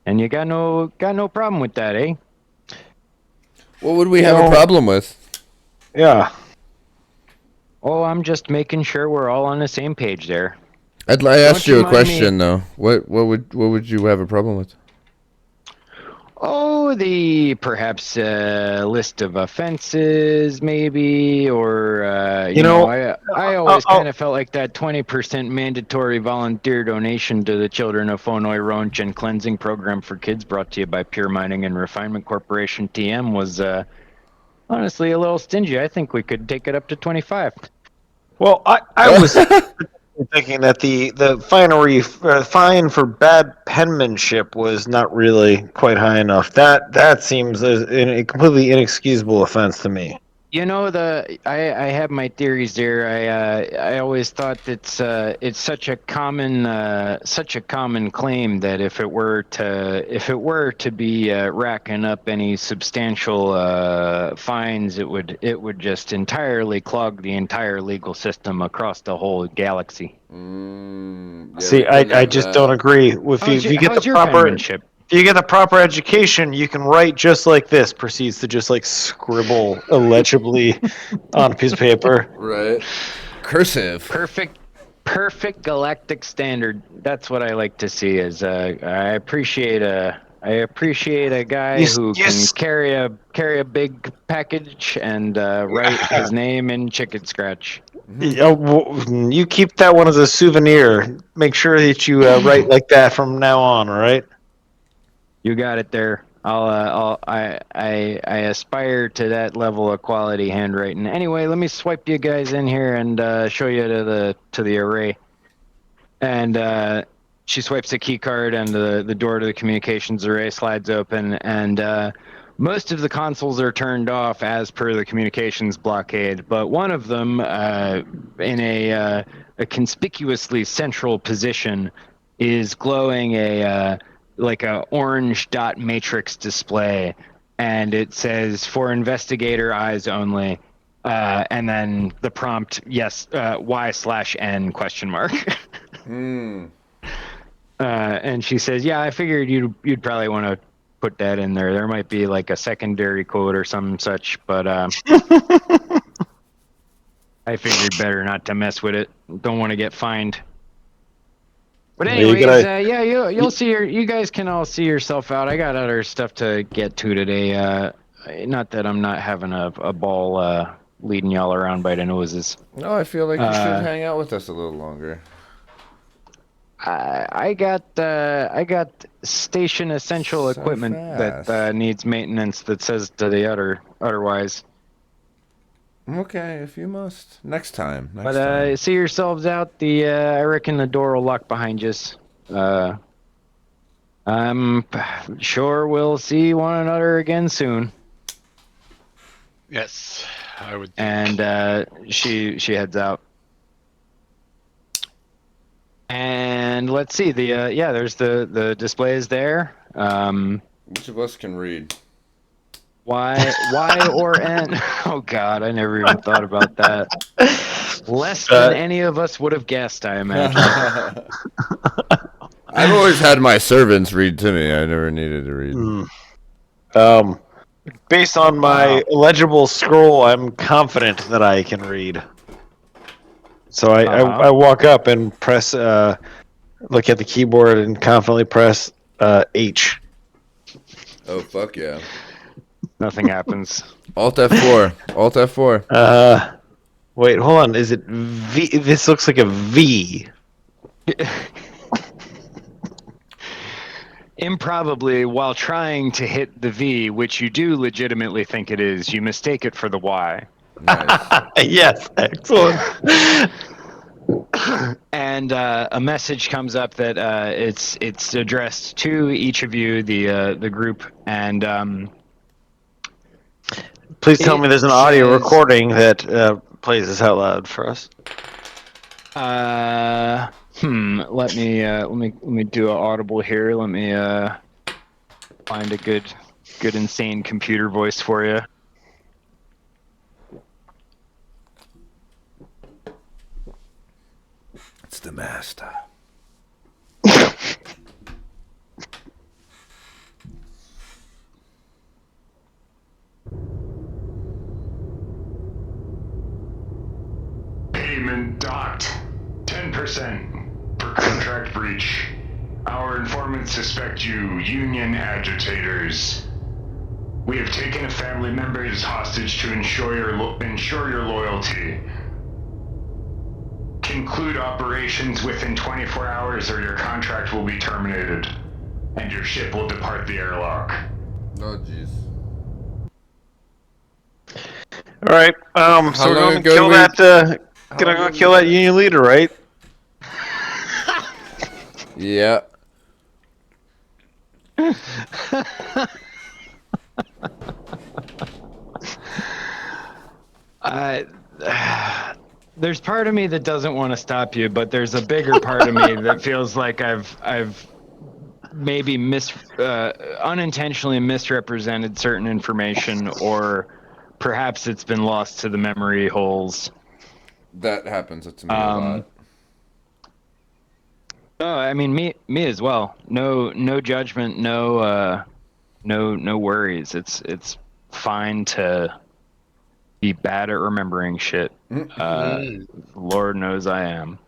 And you got no problem with that, eh? What would we have a problem with? Yeah. Oh, I'm just making sure we're all on the same page there. I asked you you a mind me- question though. What would you have a problem with? Oh, the perhaps list of offenses, maybe, or You know, I always kind of felt like that 20% mandatory volunteer donation to the Children of Fonoy Ronch and Cleansing Program for Kids, brought to you by Pure Mining and Refinement Corporation (TM), was honestly a little stingy. I think we could take it up to 25. well, I was thinking that the fine for bad penmanship was not really quite high enough. That seems a completely inexcusable offense to me. You know, I have my theories there. I always thought that it's such a common claim that if it were to be racking up any substantial fines, it would just entirely clog the entire legal system across the whole galaxy. Yeah, See, we couldn't I have just that. don't agree. If you get the How's your proper penmanship? if you get the proper education, you can write just like this. Proceeds to just like scribble illegibly on a piece of paper. Right. Cursive. Perfect galactic standard. That's what I like to see. Is I appreciate a guy who can carry a big package and write his name in chicken scratch. You keep that one as a souvenir. Make sure that you write like that from now on. All right. You got it there. I aspire to that level of quality handwriting. Anyway, let me swipe you guys in here and show you to the array. And she swipes a key card, and the door to the communications array slides open, and most of the consoles are turned off as per the communications blockade. But one of them, in a conspicuously central position, is glowing like a orange dot matrix display, and it says "for investigator eyes only," and then the prompt yes Y/N question mark. And she says, "Yeah, I figured you'd probably want to put that in there. There might be like a secondary code or some such, but I figured better not to mess with it. Don't want to get fined." But anyways, yeah, you guys can all see yourself out. I got other stuff to get to today. Not that I'm not having a ball leading y'all around by the noses. No, I feel like you should hang out with us a little longer. I got station essential So equipment fast. that needs maintenance that says to the otherwise. Okay, if you must. Next time. But see yourselves out. I reckon the door will lock behind you. I'm sure we'll see one another again soon. Yes, I would. And she heads out. And let's see there's the displays there. Which of us can read? Y or N? Oh God, I never even thought about that. Less than any of us would have guessed, I imagine. I've always had my servants read to me. I never needed to read. Based on my illegible scroll, I'm confident that I can read. So I walk up and press, look at the keyboard and confidently press H. Oh, fuck yeah. Nothing happens. Alt F4. Alt F4. Wait, hold on. Is it V? This looks like a V. Improbably, while trying to hit the V, which you do legitimately think it is, you mistake it for the Y. Nice. Yes, excellent. And a message comes up that it's addressed to each of you, the group, and please tell me there's an audio recording that plays this out loud for us. Let me do an audible here. Let me find a good insane computer voice for you. It's the master. Payment docked. 10% for contract breach. Our informants suspect you union agitators. We have taken a family member as hostage to ensure your loyalty. Conclude operations within 24 hours or your contract will be terminated, and your ship will depart the airlock. Oh, jeez. All right. So we're going to kill that. Gonna go kill that union leader, right? Yeah. There's part of me that doesn't want to stop you, but there's a bigger part of me that feels like I've maybe unintentionally misrepresented certain information, or perhaps it's been lost to the memory holes. That happens to me a lot. Oh, I mean me as well. No judgment, no worries. It's fine to be bad at remembering shit. Lord knows I am.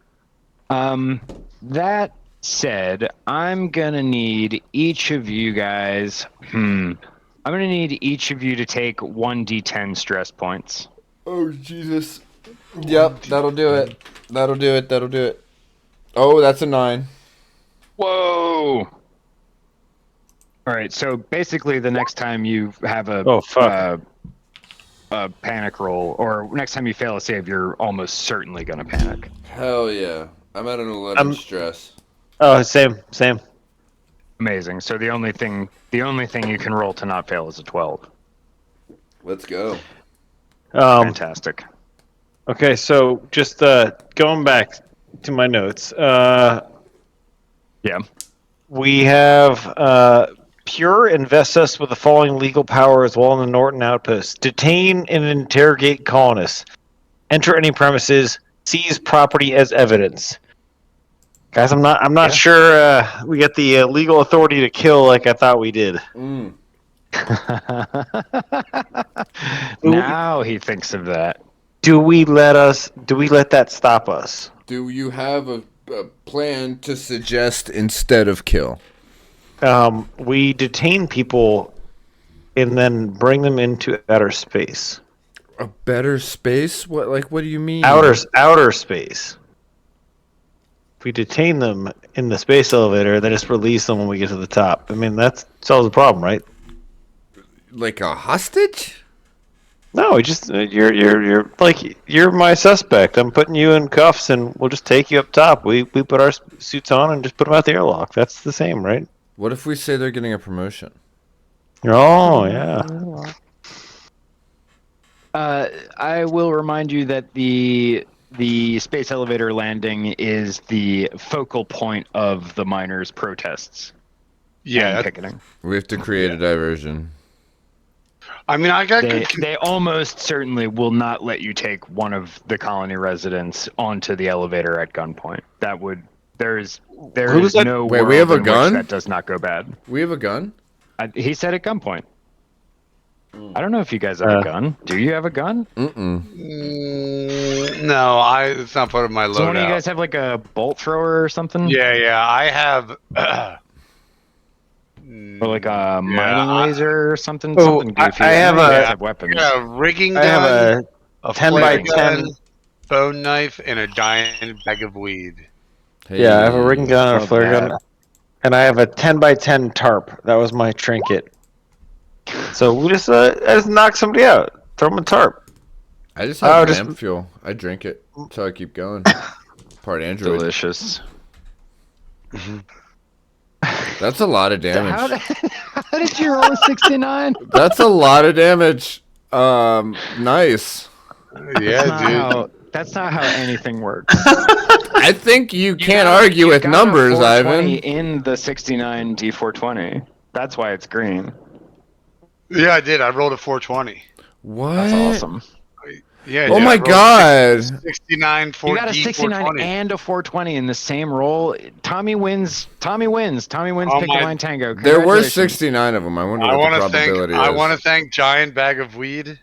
That said, I'm gonna need each of you guys. I'm gonna need each of you to take 1d10 stress points. Oh, Jesus. Yep, that'll do it. That'll do it. Oh, that's a 9. Whoa! All right, so basically, the next time you have a panic roll, or next time you fail a save, you're almost certainly gonna panic. Hell yeah. I'm at an 11 stress. Oh, same. Amazing. So the only thing you can roll to not fail is a 12. Let's go. Fantastic. Okay, so just going back to my notes. Yeah. We have Pure invests us with the following legal power as well in the Norton Outpost: detain and interrogate colonists, enter any premises, seize property as evidence. Guys, I'm not sure we get the legal authority to kill like I thought we did. Now he thinks of that. Do we let that stop us? Do you have a plan to suggest instead of kill? We detain people and then bring them into outer space. A better space? What do you mean? Outer space. If we detain them in the space elevator, then just release them when we get to the top. I mean, that solves the problem, right? Like a hostage? No, just you're my suspect. I'm putting you in cuffs, and we'll just take you up top. We put our suits on and just put them out the airlock. That's the same, right? What if we say they're getting a promotion? Oh yeah. I will remind you that the space elevator landing is the focal point of the miners' protests. Yeah, and picketing. We have to create a diversion. I mean, They almost certainly will not let you take one of the colony residents onto the elevator at gunpoint. There is no Wait, world we have a in gun? which that does not go bad. We have a gun? He said at gunpoint. I don't know if you guys have a gun. Do you have a gun? Mm-mm. No, it's not part of my loadout. So one of you guys have like a bolt thrower or something? Yeah, I have. Or like a mining laser or something? Oh, something goofy. I have have weapons. A rigging gun. I have a 10 flare by gun, 10. bone knife, and a giant bag of weed. Hey. Yeah, I have a rigging gun and a Love flare that. gun, and I have a 10 by 10 tarp. That was my trinket. So we just knock somebody out. Throw them a tarp. I just have lamp fuel. I drink it until I keep going. Part Android. Delicious. That's a lot of damage. How did you roll a 69? That's a lot of damage. Nice. That's not how anything works. I think you can't argue with got numbers, a 420 Ivan. in the 69 D420. That's why it's green. Yeah, I did. I rolled a 420. What? That's awesome. Yeah. Oh my god. 69 You got a 69 and a 420 in the same roll. Tommy wins. Tommy wins Picket Line Tango. There were Congratulations. 69 of them. I wonder what the probability is. I want to thank Giant Bag of Weed.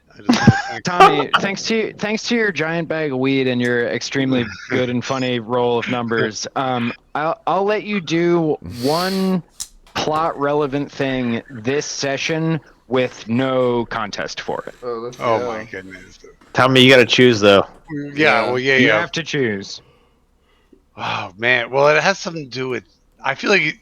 Tommy, thanks to your giant bag of weed and your extremely good and funny roll of numbers, I'll let you do one plot relevant thing this session with no contest for it. Oh my goodness. Tommy, you got to choose though. Yeah, well, You have to choose. Oh man, well, it has something to do with. I feel like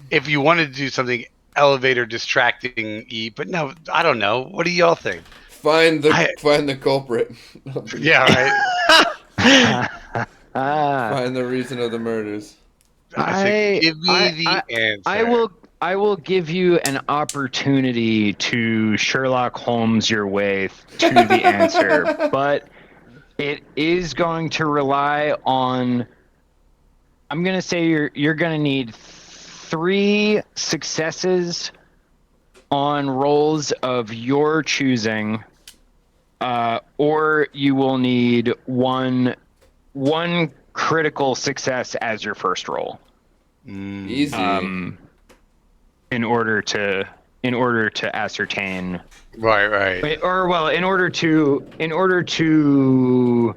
if you wanted to do something elevator distracting, but no, I don't know. What do y'all think? Find the culprit. Yeah, right. Find the reason of the murders. Give me the answer. I will give you an opportunity to Sherlock Holmes your way to the answer, but it is going to rely on. I'm going to say you're going to need 3 successes on rolls of your choosing, or you will need one critical success as your first roll. Easy. In order to ascertain. Right. Or well, in order to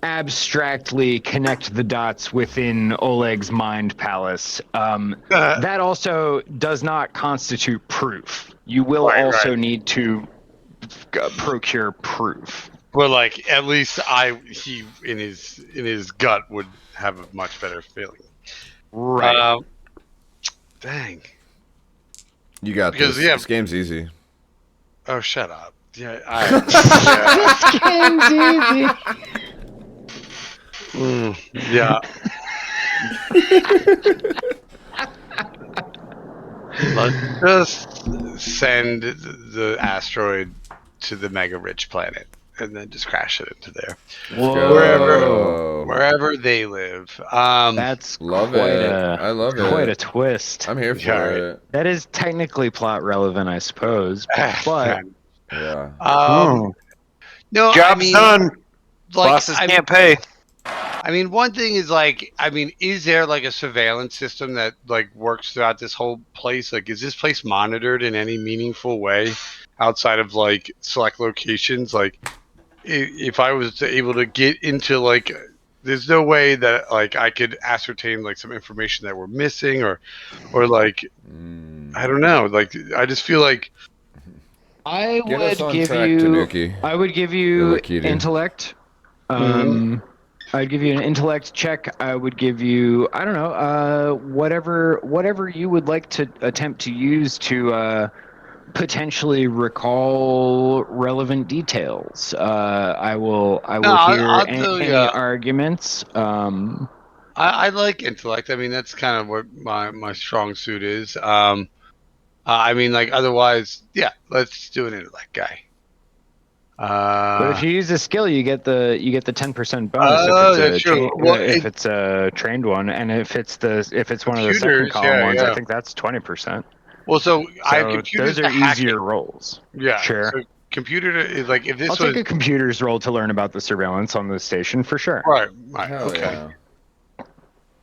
abstractly connect the dots within Oleg's mind palace. That also does not constitute proof. You will also need to procure proof. Well, like at least he in his gut would have a much better feeling. Right. Dang. You got this. This game's easy. Oh, shut up. Yeah. This game's easy. Yeah. Let's just send the asteroid to the mega rich planet and then just crash it into there. Wherever they live. That's I love it. Quite a twist. I'm here for it. That is technically plot relevant, I suppose. But yeah. No, Job's done. Like, Bosses can't pay. I mean, one thing is like, is there like a surveillance system that like works throughout this whole place? Like, is this place monitored in any meaningful way outside of like select locations? Like, if I was able to get into like, there's no way that like I could ascertain like some information that we're missing or like, I don't know. Like, I just feel like I would give you intellect. I'd give you an intellect check. I would give you, I don't know, whatever you would like to attempt to use to potentially recall relevant details. I will hear any arguments. I like intellect. I mean, that's kind of what my strong suit is. I mean, like otherwise, yeah, let's do an intellect guy. But if you use a skill, you get the 10% bonus if it's a trained one, and if it's one of the second column ones, I think that's 20%. Well, so I have computers. Those are easier rolls. Yeah, sure. So computer is like if this I'll take a computer's roll to learn about the surveillance on the station for sure. Right. Hell okay. Yeah.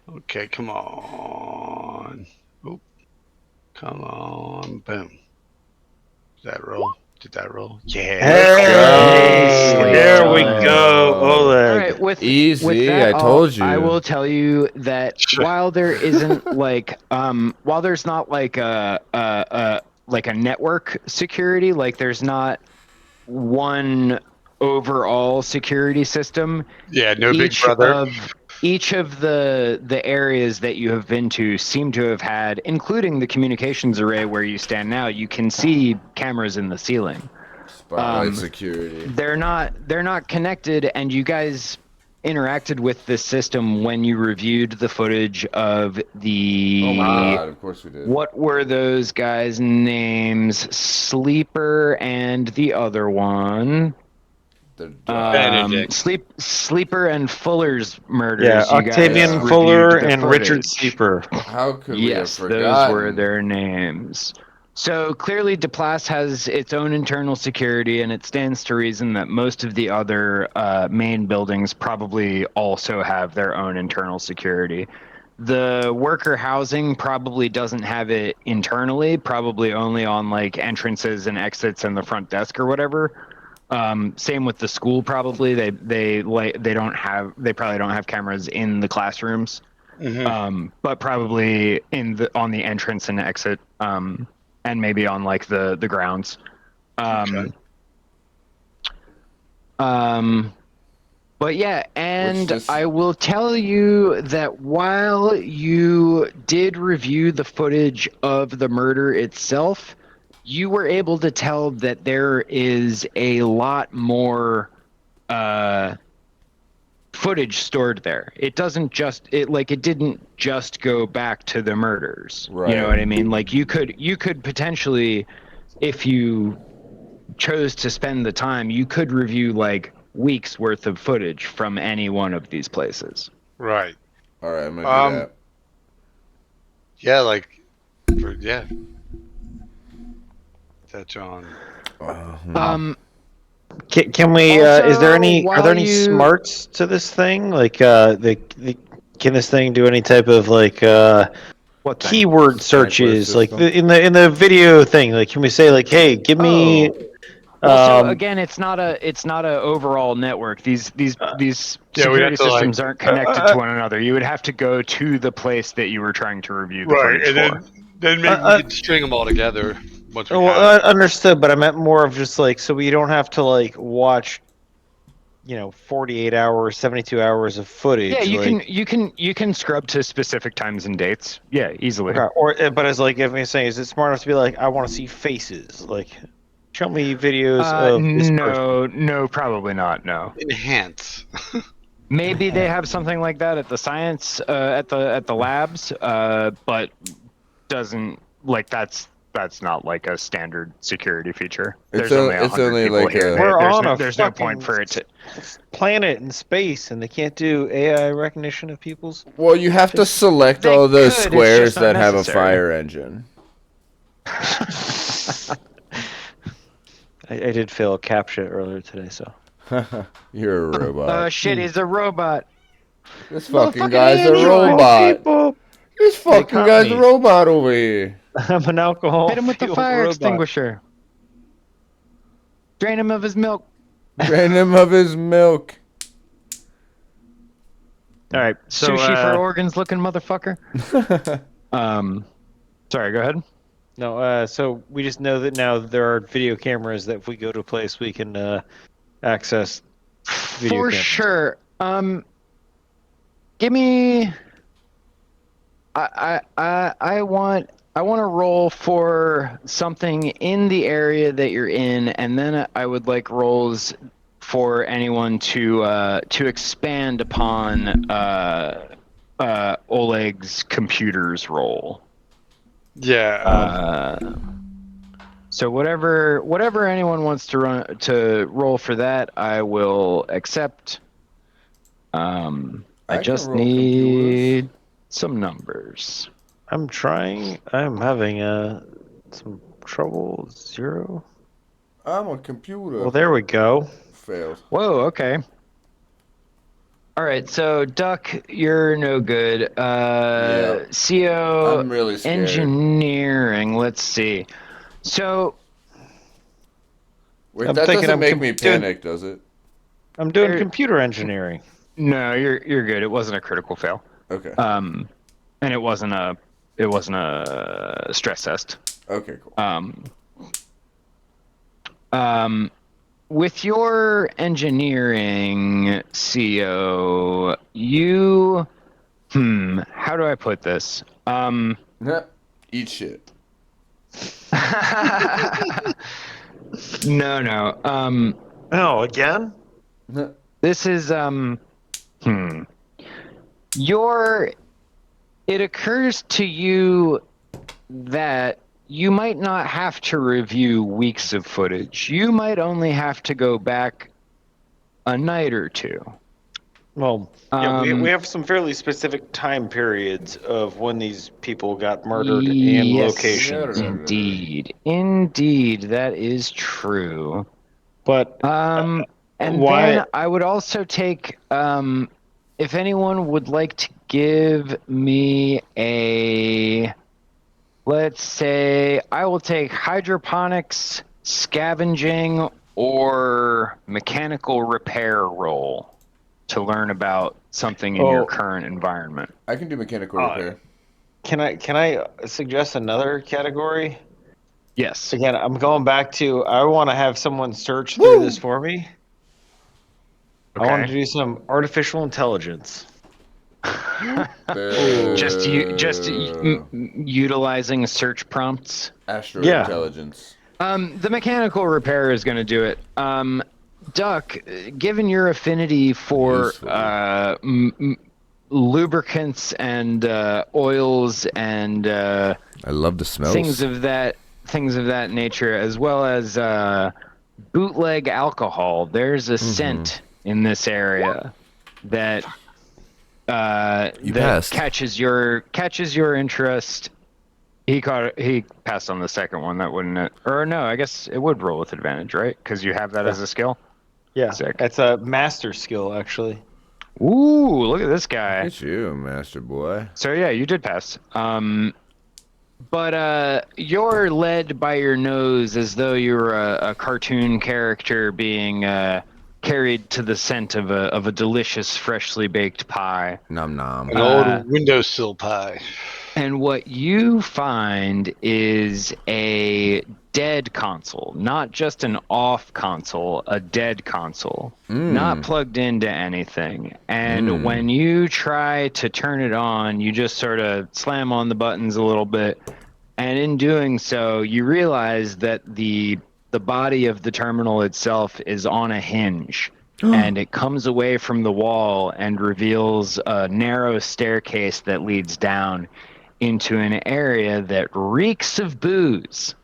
Okay, come on. Oop. Come on. Boom. Did that roll? Yeah. Hey, there we go. Oleg. All right, with I that, told you. I will tell you that while there isn't like while there's not like a network security, like there's not one overall security system. Yeah, no big brother. Each of the areas that you have been to seem to have had, including the communications array where you stand now, you can see cameras in the ceiling. Spotlight security. They're not connected, and you guys interacted with this system when you reviewed the footage of the. Oh my god! Of course we did. What were those guys' names? Sleeper and the other one. Sleeper and Fuller's murders. Yeah, Octavian Fuller and Richard Sleeper. How could we have forgotten? Those were their names. So clearly Duplass has its own internal security, and it stands to reason that most of the other main buildings probably also have their own internal security. The worker housing probably doesn't have it internally, probably only on like entrances and exits and the front desk or whatever. Same with the school. Probably they probably don't have cameras in the classrooms, but probably on the entrance and exit, and maybe on like the grounds. But yeah, and I will tell you that while you did review the footage of the murder itself, you were able to tell that there is a lot more footage stored there. It didn't just go back to the murders. Right. You know what I mean? Like you could potentially, if you chose to spend the time, you could review like weeks worth of footage from any one of these places. Right. All right, I'm gonna do that. Yeah, like, touch on. Can we? Also, Are there any you- smarts to this thing? Like, can this thing do any type of like What thing? keyword searches? Like system? in the video thing, like, can we say like, hey, give me? So again, it's not a overall network. These security systems aren't connected to one another. You would have to go to the place that you were trying to review the footage for. Then maybe we could string them all together once we have. Well, understood, but I meant more of just like, so we don't have to like watch, 48 hours, 72 hours of footage. Yeah, you can scrub to specific times and dates. Yeah, easily. Okay. But it's like, if I'm saying, is it smart enough to be like, I want to see faces, like, show me videos of this person. No, probably not. No. Enhance. Maybe they have something like that at the science at the labs, but doesn't like that's not like a standard security feature. There's only 100 people like here. We're on a there's no point for it to planet in space, and they can't do AI recognition of people's. Well, you have to select They all those could, it's squares just not that have a necessary. fire engine. I did fail a CAPTCHA earlier today, so. You're a robot. shit, he's a robot. This fucking Motherfucking guy's a android. robot. People. This fucking caught guy's me. a robot over here. I'm an alcohol. Hit him with the fueled fire robot. extinguisher. Drain him of his milk. Drain him of his milk. All right, so Sushi for organs looking motherfucker. Sorry, go ahead. no, so we just know that now there are video cameras that if we go to a place we can access. Video For cameras. sure. Give me. I want to roll for something in the area that you're in, and then I would like rolls for anyone to expand upon Oleg's computer's role. Yeah. So whatever anyone wants to roll for that, I will accept. I can just roll need some numbers. I'm trying. I'm having some trouble. 0. I'm a computer. Well, there we go. Failed. Whoa, okay. All right, so Duck, you're no good. Yeah. CO I'm really scared. engineering. Let's see. So Wait, I'm that thinking doesn't I'm make me doing- panic, does it? I'm doing computer engineering. no, you're good. It wasn't a critical fail. Okay. And it wasn't a stress test. Okay, cool. With your engineering, CO, you, how do I put this? Eat shit. No. Oh, again? This is, it occurs to you that you might not have to review weeks of footage. You might only have to go back a night or two. Well, we have some fairly specific time periods of when these people got murdered and Yes, locations. Indeed, that is true. But And why- then I would also take, if anyone would like to give me a, let's say, I will take hydroponics, scavenging, or mechanical repair roll to learn about something in your current environment. I can do mechanical repair. Can I suggest another category? Yes. Again, I'm going back to I want to have someone search through this for me. Okay. I want to do some artificial intelligence. Just utilizing search prompts. Astro Yeah. intelligence. The mechanical repair is going to do it. Duck, given your affinity for lubricants and oils and I love the smells. things of that nature, as well as bootleg alcohol, there's a scent in this area that catches your interest. He passed on the second one. That wouldn't it? Or no, I guess it would roll with advantage, right? Because you have that as a skill. Yeah, Sick. That's a master skill, actually. Ooh, look at this guy. Look at you, master boy. So yeah, you did pass. But you're led by your nose as though you were a cartoon character being carried to the scent of a delicious, freshly baked pie. Nom nom. An old windowsill pie. And what you find is a dead console, not just an off console, a dead console, not plugged into anything. And when you try to turn it on, you just sort of slam on the buttons a little bit. And in doing so, you realize that the body of the terminal itself is on a hinge. And it comes away from the wall and reveals a narrow staircase that leads down into an area that reeks of booze.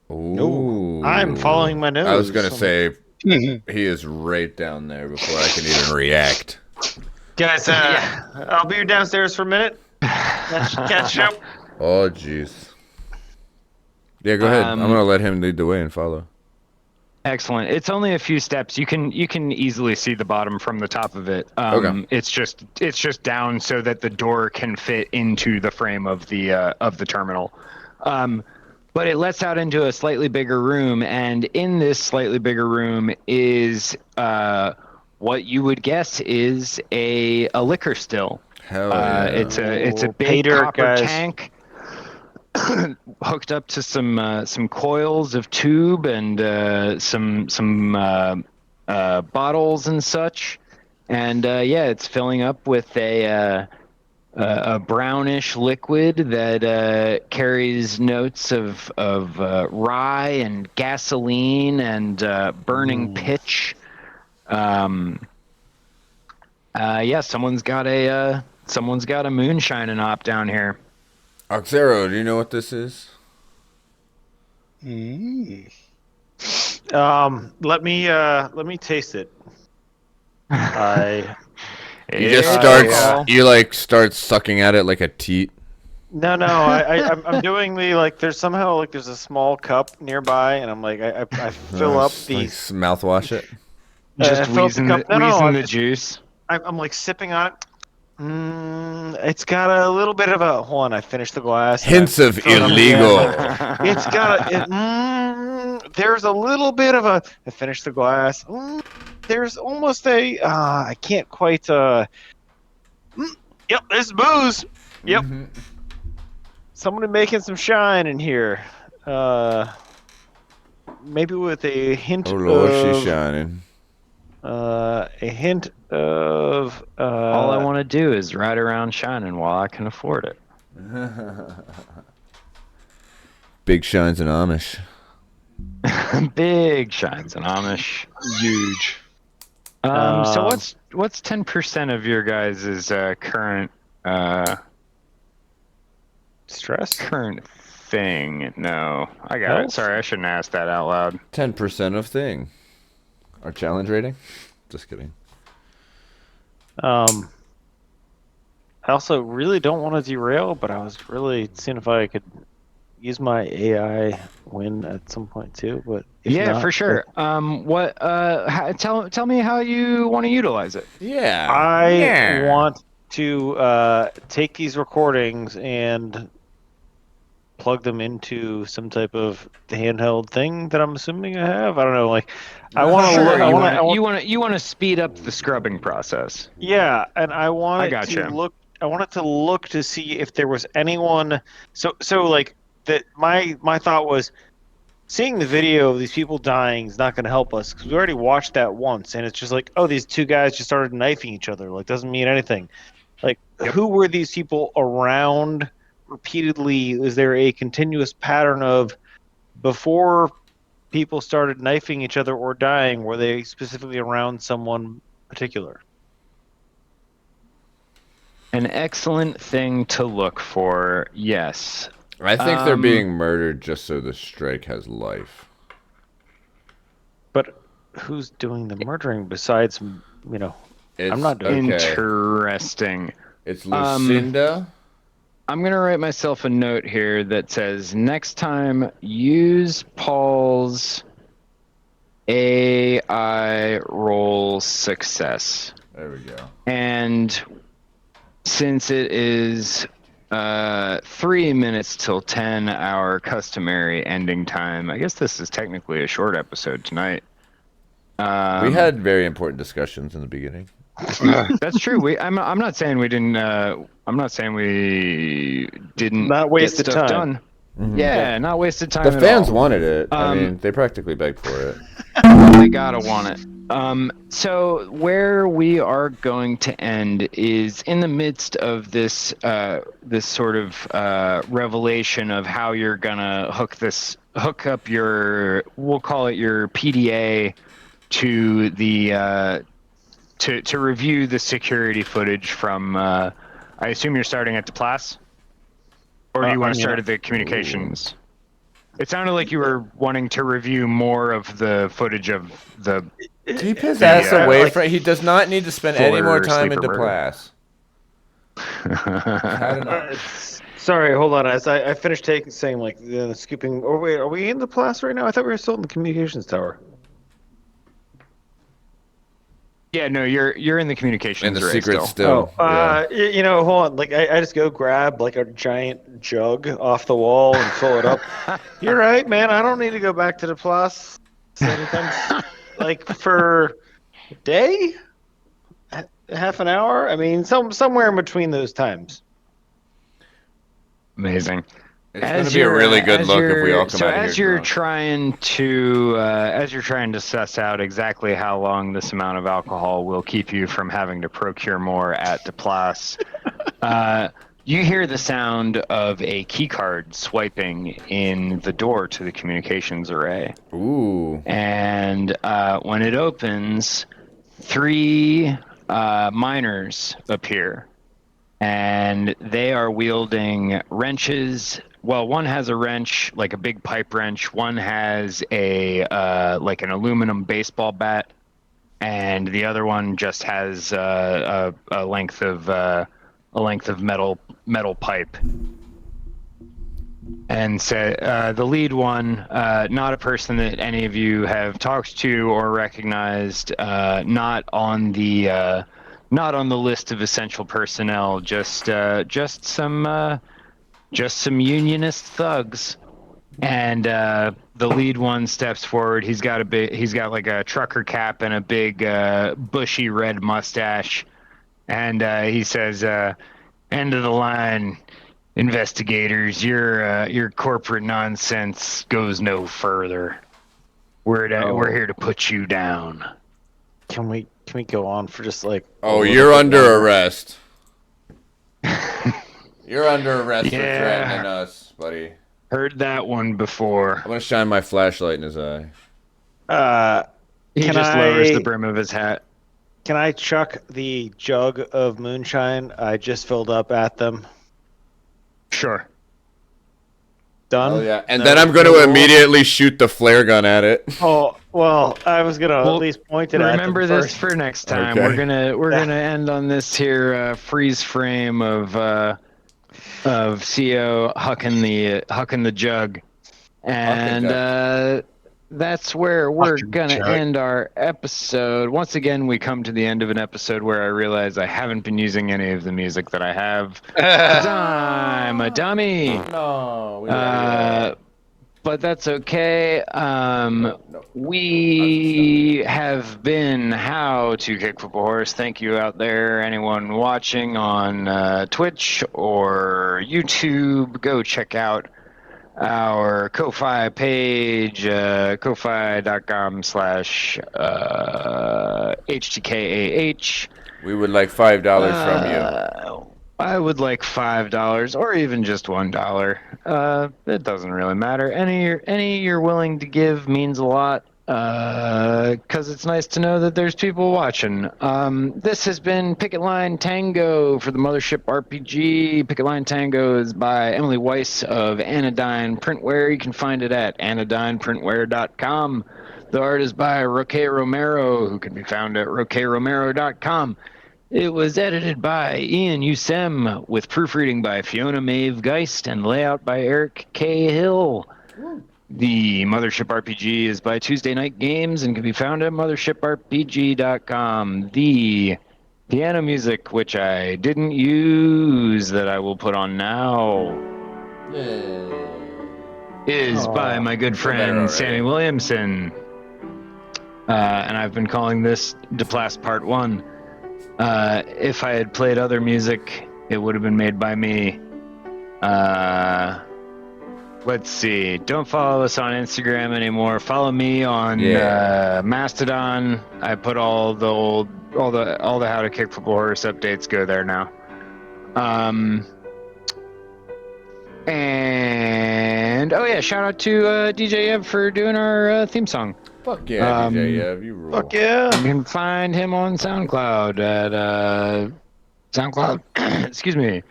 Ooh. I'm following my nose. I was going to say, he is right down there before I can even react. Guys, I'll be downstairs for a minute. Catch up. Oh, jeez. Yeah, go ahead. I'm going to let him lead the way and follow. Excellent. It's only a few steps. You can easily see the bottom from the top of it. Okay. It's just down so that the door can fit into the frame of the terminal. But it lets out into a slightly bigger room, and in this slightly bigger room is what you would guess is a liquor still. Hell yeah. It's a big copper tank. Hooked up to some coils of tube and some bottles and such, and it's filling up with a brownish liquid that carries notes of rye and gasoline and burning pitch. Someone's got a moonshining op down here. Oxero, do you know what this is? Let me taste it. You just start sucking at it like a teat. No, I'm doing the there's a small cup nearby, and I'm like I fill up the mouthwash it. Just wheezing the juice. I'm like sipping on it. It's got a little bit of a. Hold on, I finished the glass. Hints of illegal. It's got there's a little bit of a. I finished the glass. There's almost a. I can't quite. Yep, there's booze. Yep. Mm-hmm. Someone making some shine in here. Maybe with a hint. Oh Lord, she's shining. A hint of. All I want to do is ride around shining while I can afford it. Big shines in Amish. Big shines in Amish. Huge. So what's 10% of your guys' current stress? Current thing? No, I got it. Sorry, I shouldn't ask that out loud. 10% of thing. Our challenge rating? Just kidding. I also really don't want to derail, but I was really seeing if I could use my AI win at some point too. But not, for sure. Tell me how you want to utilize it. Yeah. I want to take these recordings and plug them into some type of handheld thing that I'm assuming I have. I don't know. Like, I want to Sure, look. you want to speed up the scrubbing process. Yeah, and I I wanted to gotcha. look. I wanted to look to see if there was anyone. So like that. My thought was seeing the video of these people dying is not going to help us because we already watched that once, and it's just like, oh, these two guys just started knifing each other. Like, doesn't mean anything. Like, Yep. who were these people around repeatedly? Is there a continuous pattern of before people started knifing each other or dying? Were they specifically around someone particular? An excellent thing to look for, yes. I think they're being murdered just so the strike has life. But who's doing the murdering besides, It's, I'm not doing okay. Interesting. It's Lucinda. I'm going to write myself a note here that says, next time, use Paul's AI roll success. There we go. And since it is 3 minutes till 10, our customary ending time, I guess this is technically a short episode tonight. We had very important discussions in the beginning. That's true. I'm not saying we didn't. I'm not saying we didn't. Not wasted get stuff time. done. Yeah, not wasted time. The at fans all. wanted it. I mean, they practically begged for it. They gotta want it. So where we are going to end is in the midst of this this sort of revelation of how you're gonna hook up your, we'll call it your PDA to the to review the security footage from. I assume you're starting at the class, or do you want to start at the communications? It sounded like you were wanting to review more of the footage of the. Keep his ass away like from. He does not need to spend any more time sleeper into murder. class. Had enough. Sorry, hold on. As I finished saying like the scooping. Oh wait, are we in the class right now? I thought we were still in the communications tower. Yeah, no, you're in the communications And the array secret's still. still. yeah. Hold on. Like I just go grab like a giant jug off the wall and fill it up. You're right, man. I don't need to go back to the plus anytime. Like for a day, half an hour. I mean, somewhere in between those times. Amazing. It's going to be a really good look if we all come out of here. As you're drunk. trying to suss out exactly how long this amount of alcohol will keep you from having to procure more at the place, you hear the sound of a keycard swiping in the door to the communications array. Ooh. And when it opens, 3 miners appear, and they are wielding wrenches. Well, one has a wrench, like a big pipe wrench. One has a like an aluminum baseball bat, and the other one just has a length of metal pipe. And so the lead one, not a person that any of you have talked to or recognized, not on the list of essential personnel, just some unionist thugs. And the lead one steps forward. He's got like a trucker cap and a big bushy red mustache, and he says, "End of the line, investigators. Your corporate nonsense goes no further. We're here to put you down." Can we go on for just like? Oh, you're under arrest. You're under arrest for Yeah. threatening us, buddy. Heard that one before. I'm going to shine my flashlight in his eye. He Can just lowers the brim of his hat. Can I chuck the jug of moonshine I just filled up at them? Sure. Done? Oh, yeah. And then I'm going to immediately shoot the flare gun at it. Oh, well, I was going to at least point it at them. Remember this first. for next time. Okay. We're gonna end on this here freeze frame of CO hucking the jug, and that's where we're Fucking gonna Chuck. end our episode. Once again, we come to the end of an episode where I realize I haven't been using any of the music that I have. 'Cause I'm a dummy. No, we already But that's okay. No. We have been How to Kick Football Horse. Thank you out there, anyone watching on Twitch or YouTube. Go check out our Ko-Fi page, ko-fi.com/HTKAH. We would like $5 from you. I would like $5 or even just $1. It doesn't really matter. Any you're willing to give means a lot. Because it's nice to know that there's people watching. This has been Picket Line Tango for the Mothership RPG. Picket Line Tango is by Emily Weiss of Anodyne Printwear. You can find it at anodyneprintwear.com. The art is by Roque Romero, who can be found at roqueromero.com. It was edited by Ian Yusem, with proofreading by Fiona, Maeve, Geist, and layout by Eric K. Hill. The Mothership RPG is by Tuesday Night Games and can be found at mothershiprpg.com. The piano music, which I didn't use, that I will put on now, is by my good friend Sammy Williamson. And I've been calling this Deplast Part 1. If I had played other music, it would have been made by me. Let's see. Don't follow us on Instagram anymore. Follow me on Mastodon. I put all the How to Kick Football Horse updates go there now. And oh yeah, shout out to DJ Ev for doing our theme song. Fuck yeah, DJ Ev, you rule. Fuck yeah. You can find him on SoundCloud at SoundCloud. Excuse me.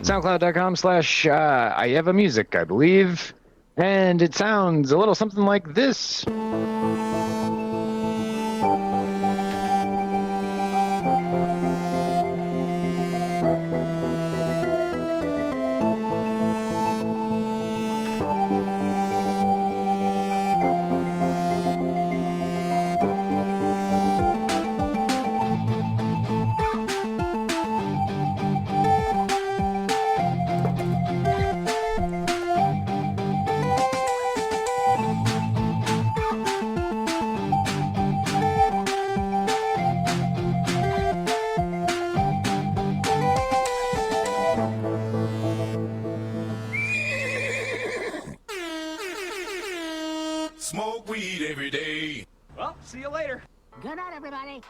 SoundCloud.com/IEvaMusic, I believe. And it sounds a little something like this. Smoke weed every day. Well, see you later. Good night, everybody.